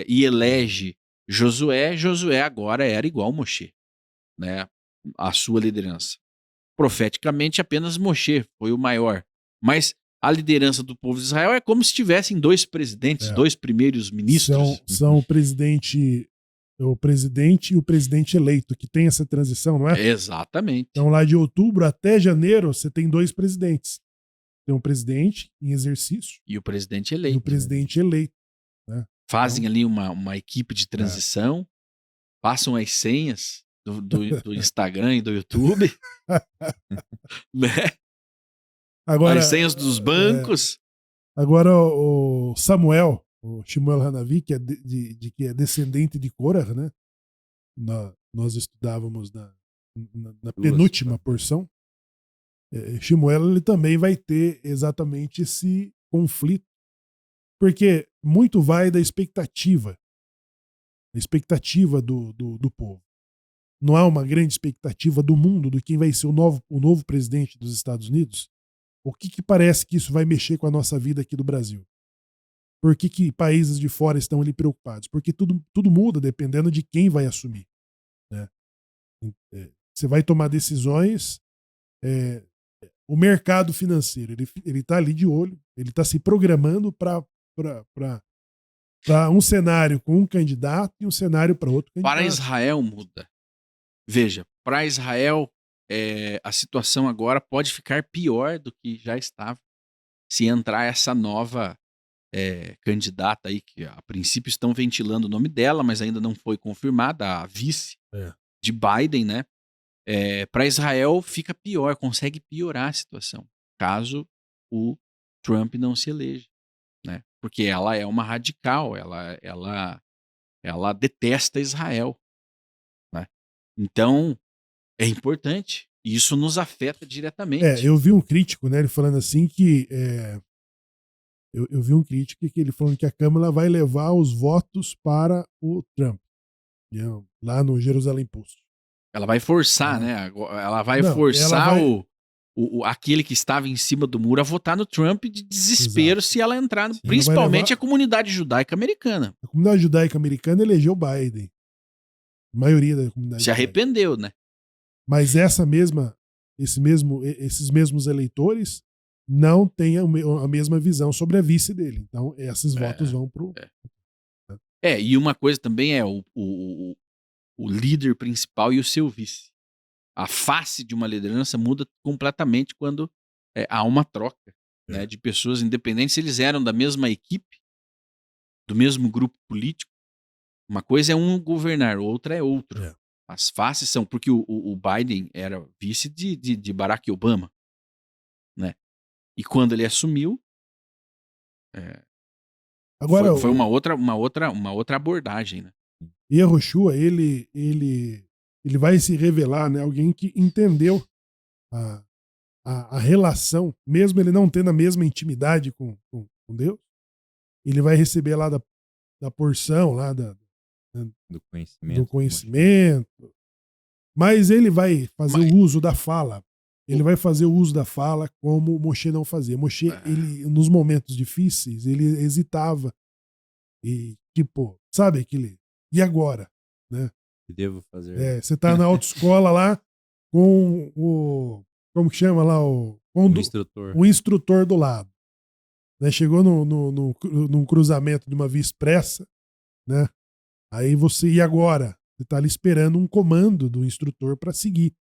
S1: e elege Josué agora era igual Moshe, né? A sua liderança. Profeticamente, apenas Moshe foi o maior. Mas a liderança do povo de Israel é como se tivessem 2 presidentes, 2 primeiros ministros.
S2: São o presidente e o presidente eleito, que tem essa transição, não é?
S1: Exatamente.
S2: Então, lá de outubro até janeiro, você tem 2 presidentes. Tem um presidente em exercício.
S1: E o presidente eleito.
S2: E o presidente eleito. Né?
S1: Fazem ali uma equipe de transição, passam as senhas do Instagram e do YouTube. né?
S2: Agora,
S1: as senhas dos bancos.
S2: Agora o Samuel, o Shmuel Hanavi, que é descendente de Korah, né? Nós estudávamos na penúltima porção. Shmuel, ele também vai ter exatamente esse conflito, porque muito vai da expectativa do povo. Não há uma grande expectativa do mundo de quem vai ser o novo presidente dos Estados Unidos? O que parece que isso vai mexer com a nossa vida aqui do Brasil? Por que países de fora estão ali preocupados? Porque tudo muda dependendo de quem vai assumir. Né? Você vai tomar decisões, o mercado financeiro, ele está ali de olho, ele está se programando para um cenário com um candidato e um cenário para outro candidato.
S1: Para Israel muda. Veja, para Israel a situação agora pode ficar pior do que já estava se entrar essa nova candidata aí, que a princípio estão ventilando o nome dela, mas ainda não foi confirmada, a vice de Biden, né? Para Israel fica pior, consegue piorar a situação, caso o Trump não se eleja, né? Porque ela é uma radical, ela detesta Israel, né? Então, é importante. E isso nos afeta diretamente.
S2: Eu vi um crítico, né, ele falando assim que eu vi um crítico que ele falando que a Câmara vai levar os votos para o Trump, lá no Jerusalém Post.
S1: Ela vai forçar, né? Ela vai forçar aquele que estava em cima do muro a votar no Trump de desespero. Exato. Se ela entrar, principalmente a comunidade judaica americana.
S2: A comunidade judaica americana elegeu Biden. A maioria da comunidade
S1: se arrependeu, né?
S2: Mas essa mesma esses mesmos eleitores não têm a mesma visão sobre a vice dele. Então, esses votos vão pro...
S1: E uma coisa também é o líder principal e o seu vice. A face de uma liderança muda completamente quando há uma troca, né, de pessoas independentes. Se eles eram da mesma equipe, do mesmo grupo político, uma coisa é um governar, outra é outro. As faces são... Porque o Biden era vice de Barack Obama, né? E quando ele assumiu,
S2: Agora,
S1: foi uma outra abordagem, né?
S2: Yehoshua, ele vai se revelar, né, alguém que entendeu a relação, mesmo ele não tendo a mesma intimidade com Deus, ele vai receber lá da porção, lá do conhecimento, mas ele vai fazer o uso da fala. Ele vai fazer o uso da fala como Moshe não fazia. Moshe, ele, nos momentos difíceis, ele hesitava. E, tipo, sabe aquele... E agora? Né?
S3: O que devo fazer?
S2: Você tá na autoescola lá com o... Como que chama lá?
S3: Instrutor.
S2: O instrutor do lado. Né? Chegou num cruzamento de uma via expressa, né? Aí você... E agora? Você tá ali esperando um comando do instrutor para seguir.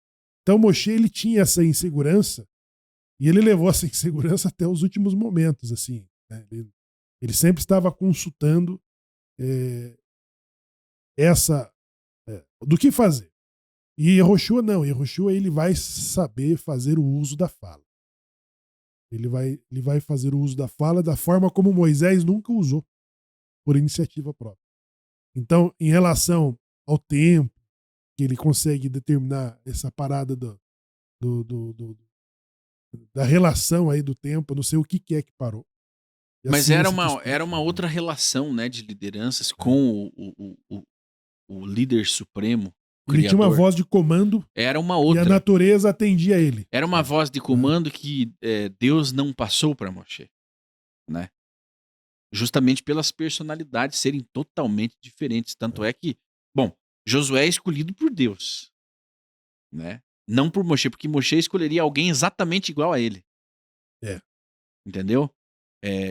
S2: Então, Moshe, ele tinha essa insegurança e ele levou essa insegurança até os últimos momentos, assim. Né? Ele sempre estava consultando do que fazer. E Yehoshua não. Yehoshua, ele vai saber fazer o uso da fala. Ele vai fazer o uso da fala da forma como Moisés nunca usou, por iniciativa própria. Então, em relação ao tempo, que ele consegue determinar essa parada da relação aí do tempo, não sei o que é que parou.
S1: Mas era uma outra relação, né, de lideranças com o líder supremo, o
S2: ele
S1: criador.
S2: tinha uma voz de comando.
S1: Era uma outra.
S2: E a natureza atendia ele.
S1: Era uma voz de comando que Deus não passou para Moshe, né? Justamente pelas personalidades serem totalmente diferentes. Tanto é que, bom, Josué é escolhido por Deus, né? Não por Moshe, porque Moshe escolheria alguém exatamente igual a ele. Entendeu?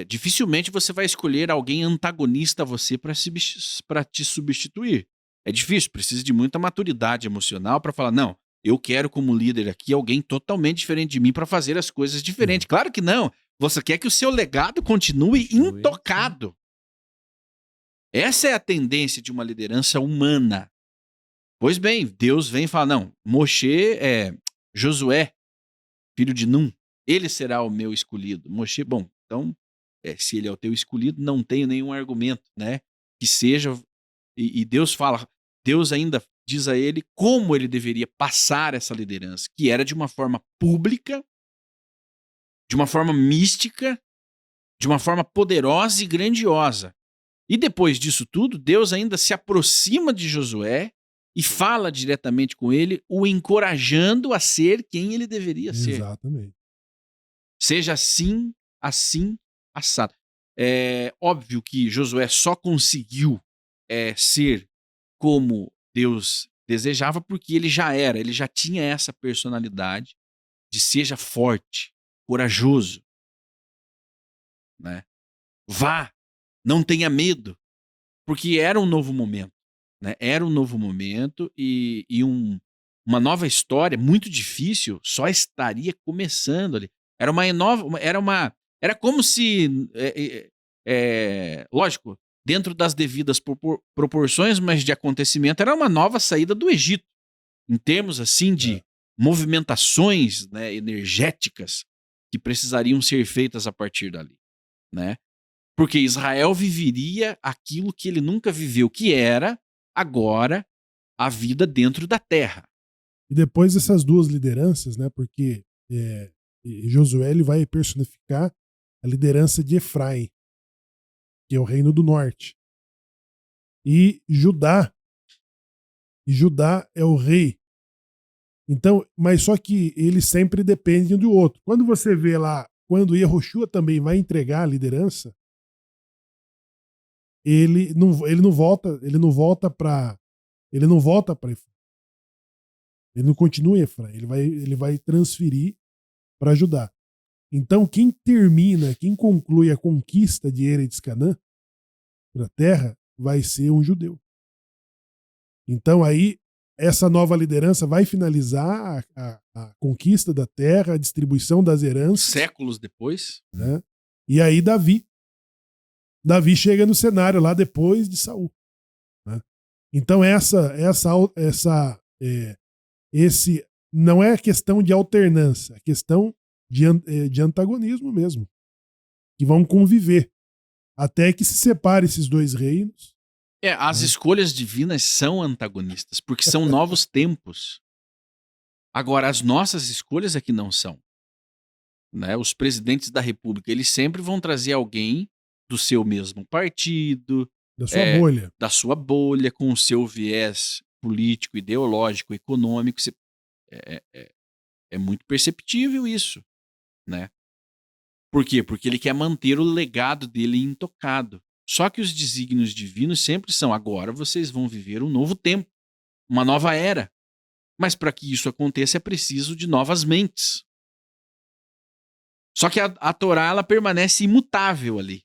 S1: Dificilmente você vai escolher alguém antagonista a você para te substituir. É difícil, precisa de muita maturidade emocional para falar, não, eu quero como líder aqui alguém totalmente diferente de mim para fazer as coisas diferentes. Claro que não. Você quer que o seu legado continue intocado. Essa é a tendência de uma liderança humana. Pois bem, Deus vem e fala, não, Josué, filho de Num, ele será o meu escolhido. Moshe, bom, então, se ele é o teu escolhido, não tenho nenhum argumento, né? Que seja... E Deus fala, Deus ainda diz a ele como ele deveria passar essa liderança, que era de uma forma pública, de uma forma mística, de uma forma poderosa e grandiosa. E depois disso tudo, Deus ainda se aproxima de Josué e fala diretamente com ele, o encorajando a ser quem ele deveria ser.
S2: Exatamente.
S1: Seja assim, assado. É óbvio que Josué só conseguiu ser como Deus desejava porque ele já tinha essa personalidade de seja forte, corajoso, né? Vá, não tenha medo, porque era um novo momento, né? Era um novo momento e uma nova história muito difícil só estaria começando ali. Era como se, lógico, dentro das devidas proporções, mas de acontecimento, era uma nova saída do Egito, em termos assim de movimentações, né, energéticas que precisariam ser feitas a partir dali, né? Porque Israel viveria aquilo que ele nunca viveu, que era agora a vida dentro da terra.
S2: E depois dessas duas lideranças, né? Porque Josué, ele vai personificar a liderança de Efraim, que é o reino do norte. E Judá é o rei. Então, mas só que eles sempre dependem um do outro. Quando você vê lá, quando Yehoshua também vai entregar a liderança, ele não volta para Ele não continua em Efraim, ele vai transferir para Judá. Então, quem conclui a conquista de Eretz Canaã, para a terra, vai ser um judeu. Então, aí, essa nova liderança vai finalizar a conquista da terra, a distribuição das heranças.
S1: Séculos depois.
S2: Né? E aí, Davi chega no cenário lá depois de Saul. Né? Então, esse não é questão de alternância, é questão de antagonismo mesmo, que vão conviver até que se separe esses dois reinos.
S1: As escolhas divinas são antagonistas, porque são novos tempos. Agora, as nossas escolhas é que não são. Né? Os presidentes da República, eles sempre vão trazer alguém do seu mesmo partido, da sua bolha, com o seu viés político, ideológico, econômico. É muito perceptível isso, né? Por quê? Porque ele quer manter o legado dele intocado. Só que os desígnios divinos sempre são: agora vocês vão viver um novo tempo, uma nova era. Mas para que isso aconteça é preciso de novas mentes. Só que a Torá, ela permanece imutável ali.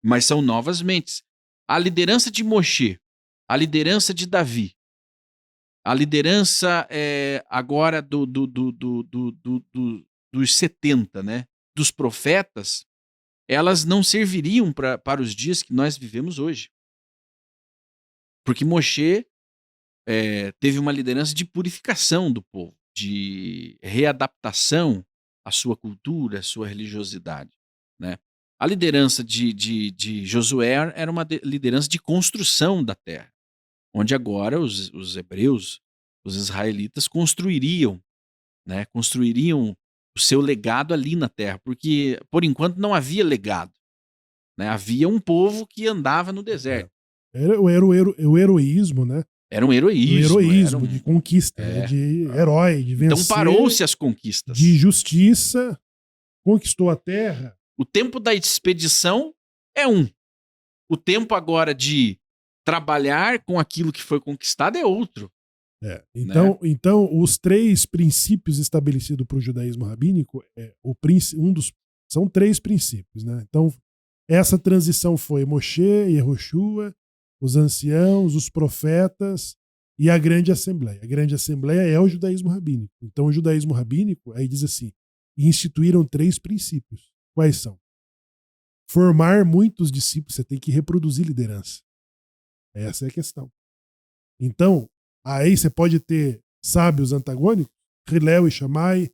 S1: Mas são novas mentes. A liderança de Moshe, a liderança de Davi, a liderança agora dos 70, né? Dos profetas, elas não serviriam para os dias que nós vivemos hoje. Porque Moshe teve uma liderança de purificação do povo, de readaptação à sua cultura, à sua religiosidade. Né? A liderança de Josué era uma liderança de construção da terra, onde agora os hebreus, os israelitas, construiriam o seu legado ali na terra, porque por enquanto não havia legado. Né? Havia um povo que andava no deserto.
S2: Era o heroísmo, né?
S1: Era um heroísmo.
S2: O heroísmo de conquista, de herói, de vencer.
S1: Então parou-se as conquistas.
S2: De justiça, conquistou a terra.
S1: O tempo da expedição é um. O tempo agora de trabalhar com aquilo que foi conquistado é outro.
S2: Então, os três princípios estabelecidos para o judaísmo rabínico, são três princípios. Né? Então, essa transição foi Moshe, Yehoshua, os anciãos, os profetas e a grande assembleia. A grande assembleia é o judaísmo rabínico. Então, o judaísmo rabínico, aí diz assim, instituíram três princípios. Quais são? Formar muitos discípulos, você tem que reproduzir liderança. Essa é a questão. Então, aí você pode ter sábios antagônicos, Hillel e Shammai,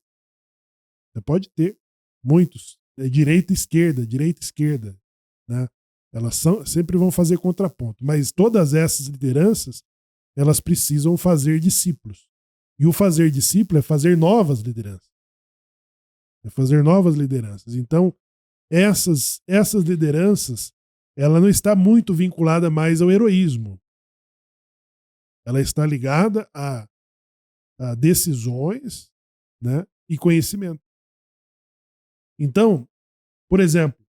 S2: você pode ter muitos, direita e esquerda, né? Elas sempre vão fazer contraponto, mas todas essas lideranças, elas precisam fazer discípulos. E o fazer discípulo é fazer novas lideranças. Então, essas lideranças, ela não está muito vinculada mais ao heroísmo. Ela está ligada a decisões, né, e conhecimento. Então, por exemplo,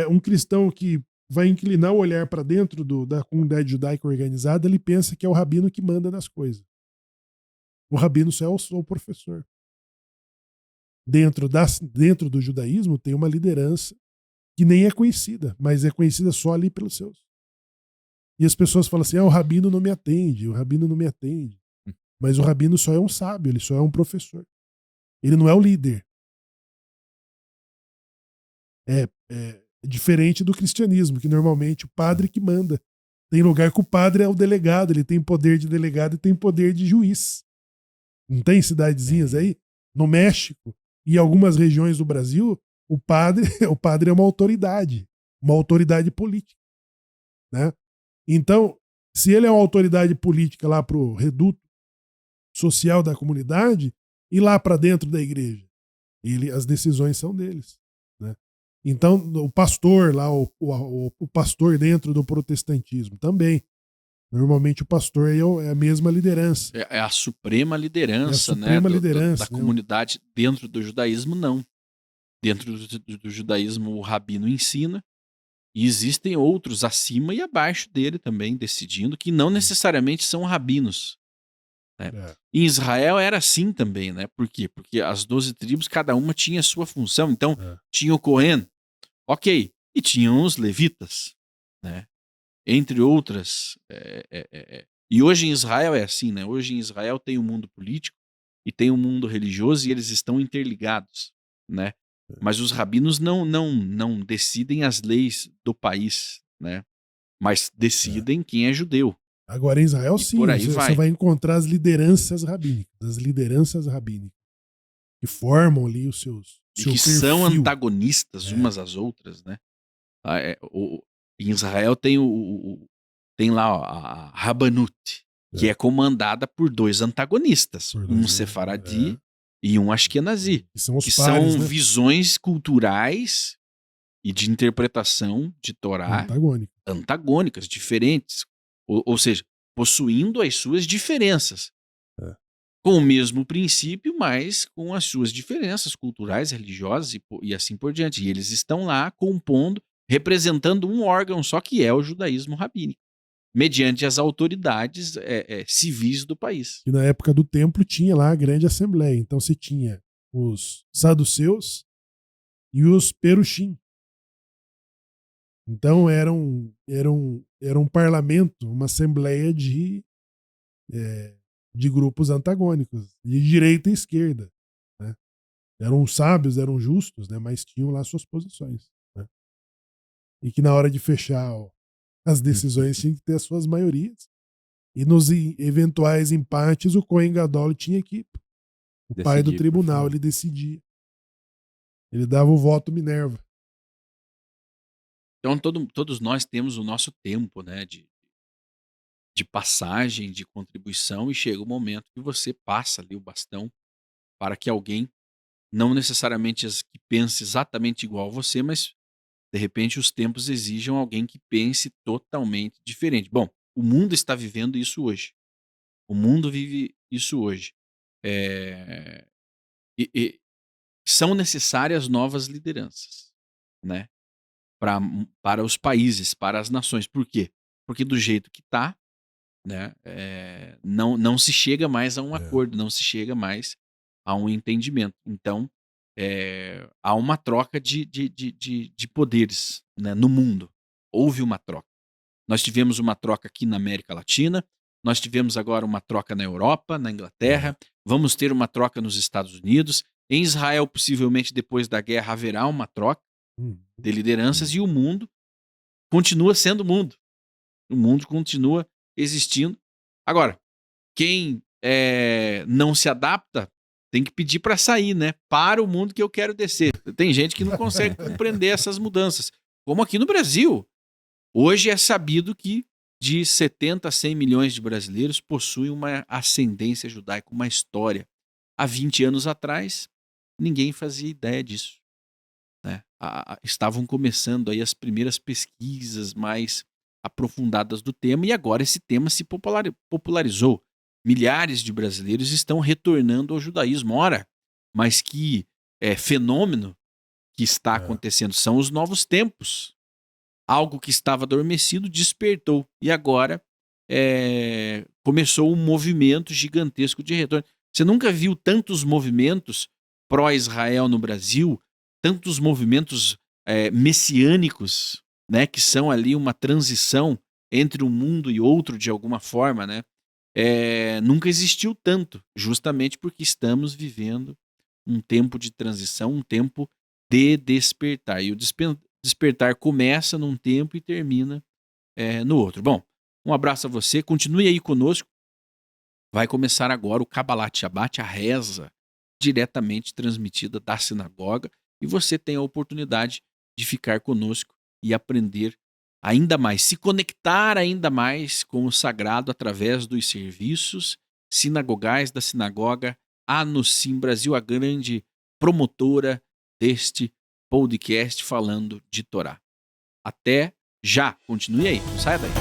S2: um cristão que vai inclinar o olhar para dentro da comunidade judaica organizada, ele pensa que é o rabino que manda nas coisas. O rabino só é o professor. Dentro do judaísmo tem uma liderança que nem é conhecida, mas é conhecida só ali pelos seus. E as pessoas falam assim, o rabino não me atende. Mas o rabino só é um sábio, ele só é um professor. Ele não é o líder. É diferente do cristianismo, que normalmente o padre que manda. Tem lugar que o padre é o delegado, ele tem poder de delegado e tem poder de juiz. Não tem cidadezinhas aí? No México e algumas regiões do Brasil, o padre é uma autoridade política. Né? Então, se ele é uma autoridade política lá para o reduto social da comunidade e lá para dentro da igreja, as decisões são deles. Né? Então, o pastor lá, o pastor dentro do protestantismo também. Normalmente o pastor é a mesma liderança.
S1: É a suprema liderança, da comunidade. Dentro do judaísmo, não. Dentro do judaísmo, o rabino ensina. E existem outros acima e abaixo dele também, decidindo, que não necessariamente são rabinos.
S2: É.
S1: Em Israel era assim também, né? Por quê? Porque as 12 tribos, cada uma tinha a sua função. Então, tinha o Cohen, ok, e tinham os levitas, né? Entre outras. E hoje em Israel é assim, né? Hoje em Israel tem o mundo político e tem o mundo religioso e eles estão interligados, né? Mas os rabinos não decidem as leis do país, né? Mas decidem quem é judeu.
S2: Agora, em Israel,
S1: E
S2: sim,
S1: por aí
S2: você
S1: vai.
S2: vai encontrar as lideranças rabínicas, que formam ali o seu
S1: E que
S2: perfil.
S1: são antagonistas umas às outras, né? Em Israel tem lá a Rabanut, que é comandada por 2 antagonistas, um sefaradi e um ashkenazi,
S2: Que são os
S1: que
S2: pares,
S1: são
S2: né?
S1: visões culturais e de interpretação de Torá antagônicas, diferentes. Ou seja, possuindo as suas diferenças. Com o mesmo princípio, mas com as suas diferenças culturais, religiosas e assim por diante. E eles estão lá compondo, representando um órgão só que é o judaísmo rabínico, mediante as autoridades civis do país.
S2: E na época do templo tinha lá a grande assembleia. Então você tinha os saduceus e os perushim. Então era um parlamento, uma assembleia de grupos antagônicos, de direita e esquerda. Né? Eram sábios, eram justos, né? Mas tinham lá suas posições. Né? E que na hora de fechar as decisões tinha que ter as suas maiorias. E nos eventuais empates, o Cohen Gadol tinha equipe. O pai do tribunal, ele decidia. Ele dava o voto Minerva.
S1: Então todos nós temos o nosso tempo, né, de passagem, de contribuição, e chega o momento que você passa ali o bastão para que alguém, não necessariamente que pense exatamente igual a você, mas de repente os tempos exijam alguém que pense totalmente diferente. Bom, o mundo está vivendo isso hoje. O mundo vive isso hoje. E são necessárias novas lideranças, né? Para os países, para as nações. Por quê? Porque do jeito que está, né, não se chega mais a um acordo, não se chega mais a um entendimento. Então, há uma troca de poderes, né, no mundo. Houve uma troca. Nós tivemos uma troca aqui na América Latina, nós tivemos agora uma troca na Europa, na Inglaterra, vamos ter uma troca nos Estados Unidos. Em Israel, possivelmente depois da guerra, haverá uma troca de lideranças e o mundo continua sendo mundo. O mundo continua existindo. Agora, quem não se adapta tem que pedir para sair, né? Para o mundo que eu quero descer. Tem gente que não consegue compreender essas mudanças. Como aqui no Brasil. Hoje é sabido que de 70 a 100 milhões de brasileiros possuem uma ascendência judaica, uma história. Há 20 anos atrás, ninguém fazia ideia disso. Né? Estavam começando aí as primeiras pesquisas mais aprofundadas do tema e agora esse tema se popularizou. Milhares de brasileiros estão retornando ao judaísmo. Ora, mas que fenômeno que está acontecendo são os novos tempos. Algo que estava adormecido despertou e agora começou um movimento gigantesco de retorno. Você nunca viu tantos movimentos pró-Israel no Brasil, tantos movimentos messiânicos, né, que são ali uma transição entre um mundo e outro de alguma forma, né? Nunca existiu tanto, justamente porque estamos vivendo um tempo de transição, um tempo de despertar. E o despertar começa num tempo e termina no outro. Bom, um abraço a você, continue aí conosco. Vai começar agora o Kabbalat Shabbat, a reza diretamente transmitida da sinagoga, e você tem a oportunidade de ficar conosco e aprender ainda mais, se conectar ainda mais com o sagrado através dos serviços sinagogais da Sinagoga Anusim Brasil, a grande promotora deste podcast falando de Torá. Até já, continue aí, não saia daí.